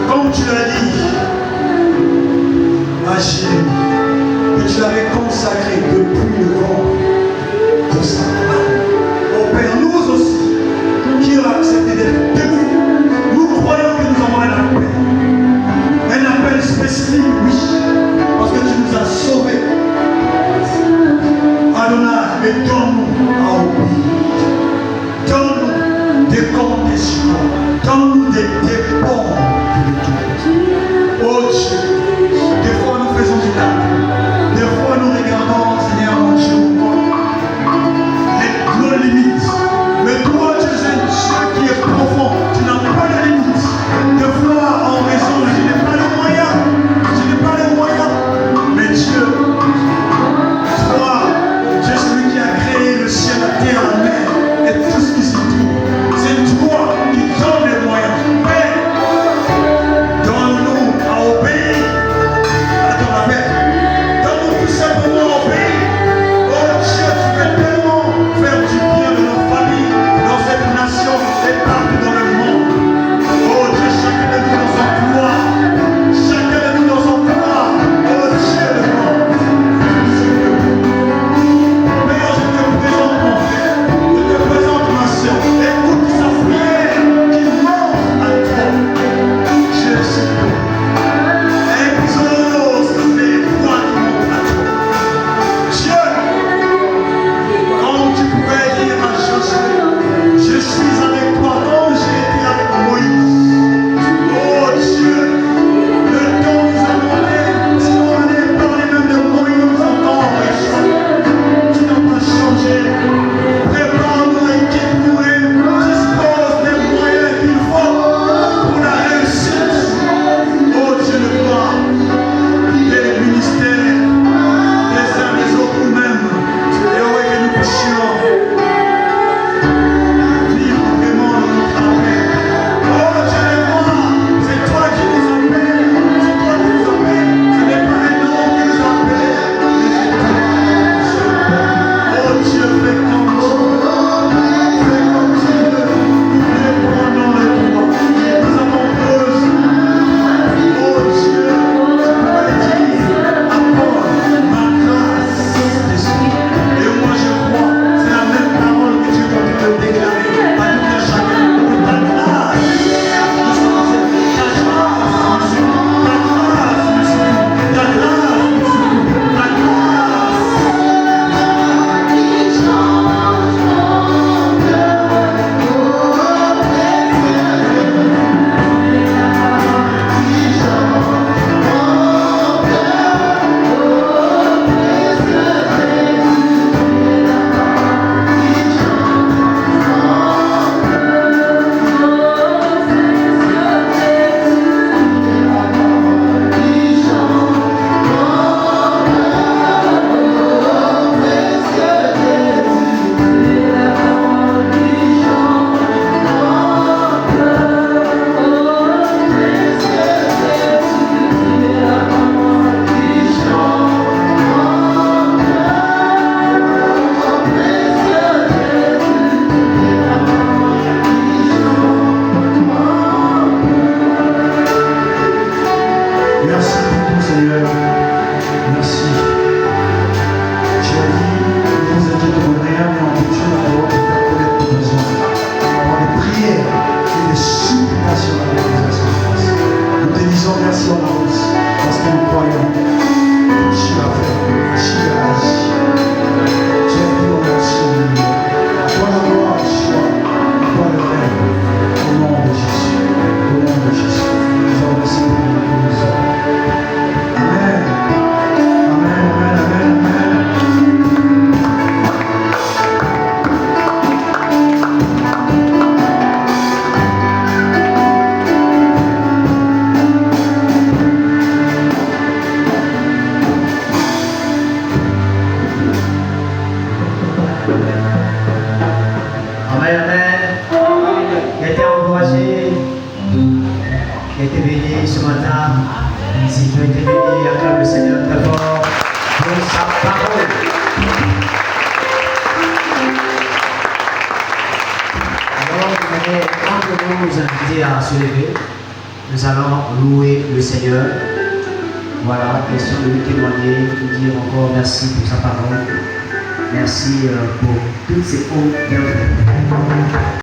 Comme tu l'as dit à Jérémie, que tu l'avais consacré depuis le ventre de sa mère. Oh Père, nous aussi, qui avons accepté d'être debout, nous croyons que nous avons un appel. Un appel spécifique, oui, parce que tu nous as sauvés. Adonai, mais donne-nous à obéir. Donne-nous des conditions. Donne-nous des dépôts. Oh Dieu, des fois nous faisons du calme. Des fois nous regardons, Seigneur mon Dieu, nos limites. Mais toi, tu es un Dieu qui est profond. Tu n'as pas de limites. Des fois, en raison, je n'ai pas les moyens. Je n'ai pas les moyens. Mais Dieu, toi, tu es celui qui a créé le ciel, la terre, la mer et tout ce qui s'y trouve. C'est toi qui donnes les moyens. Père, qui a été béni ce matin. Si tu as été béni, acclame le Seigneur très fort pour sa parole. Alors, je voudrais encore nous inviter à se lever. Nous allons louer le Seigneur. Voilà, question de lui témoigner, de dire encore merci pour sa parole. Merci pour toutes ces hauts bienfaits.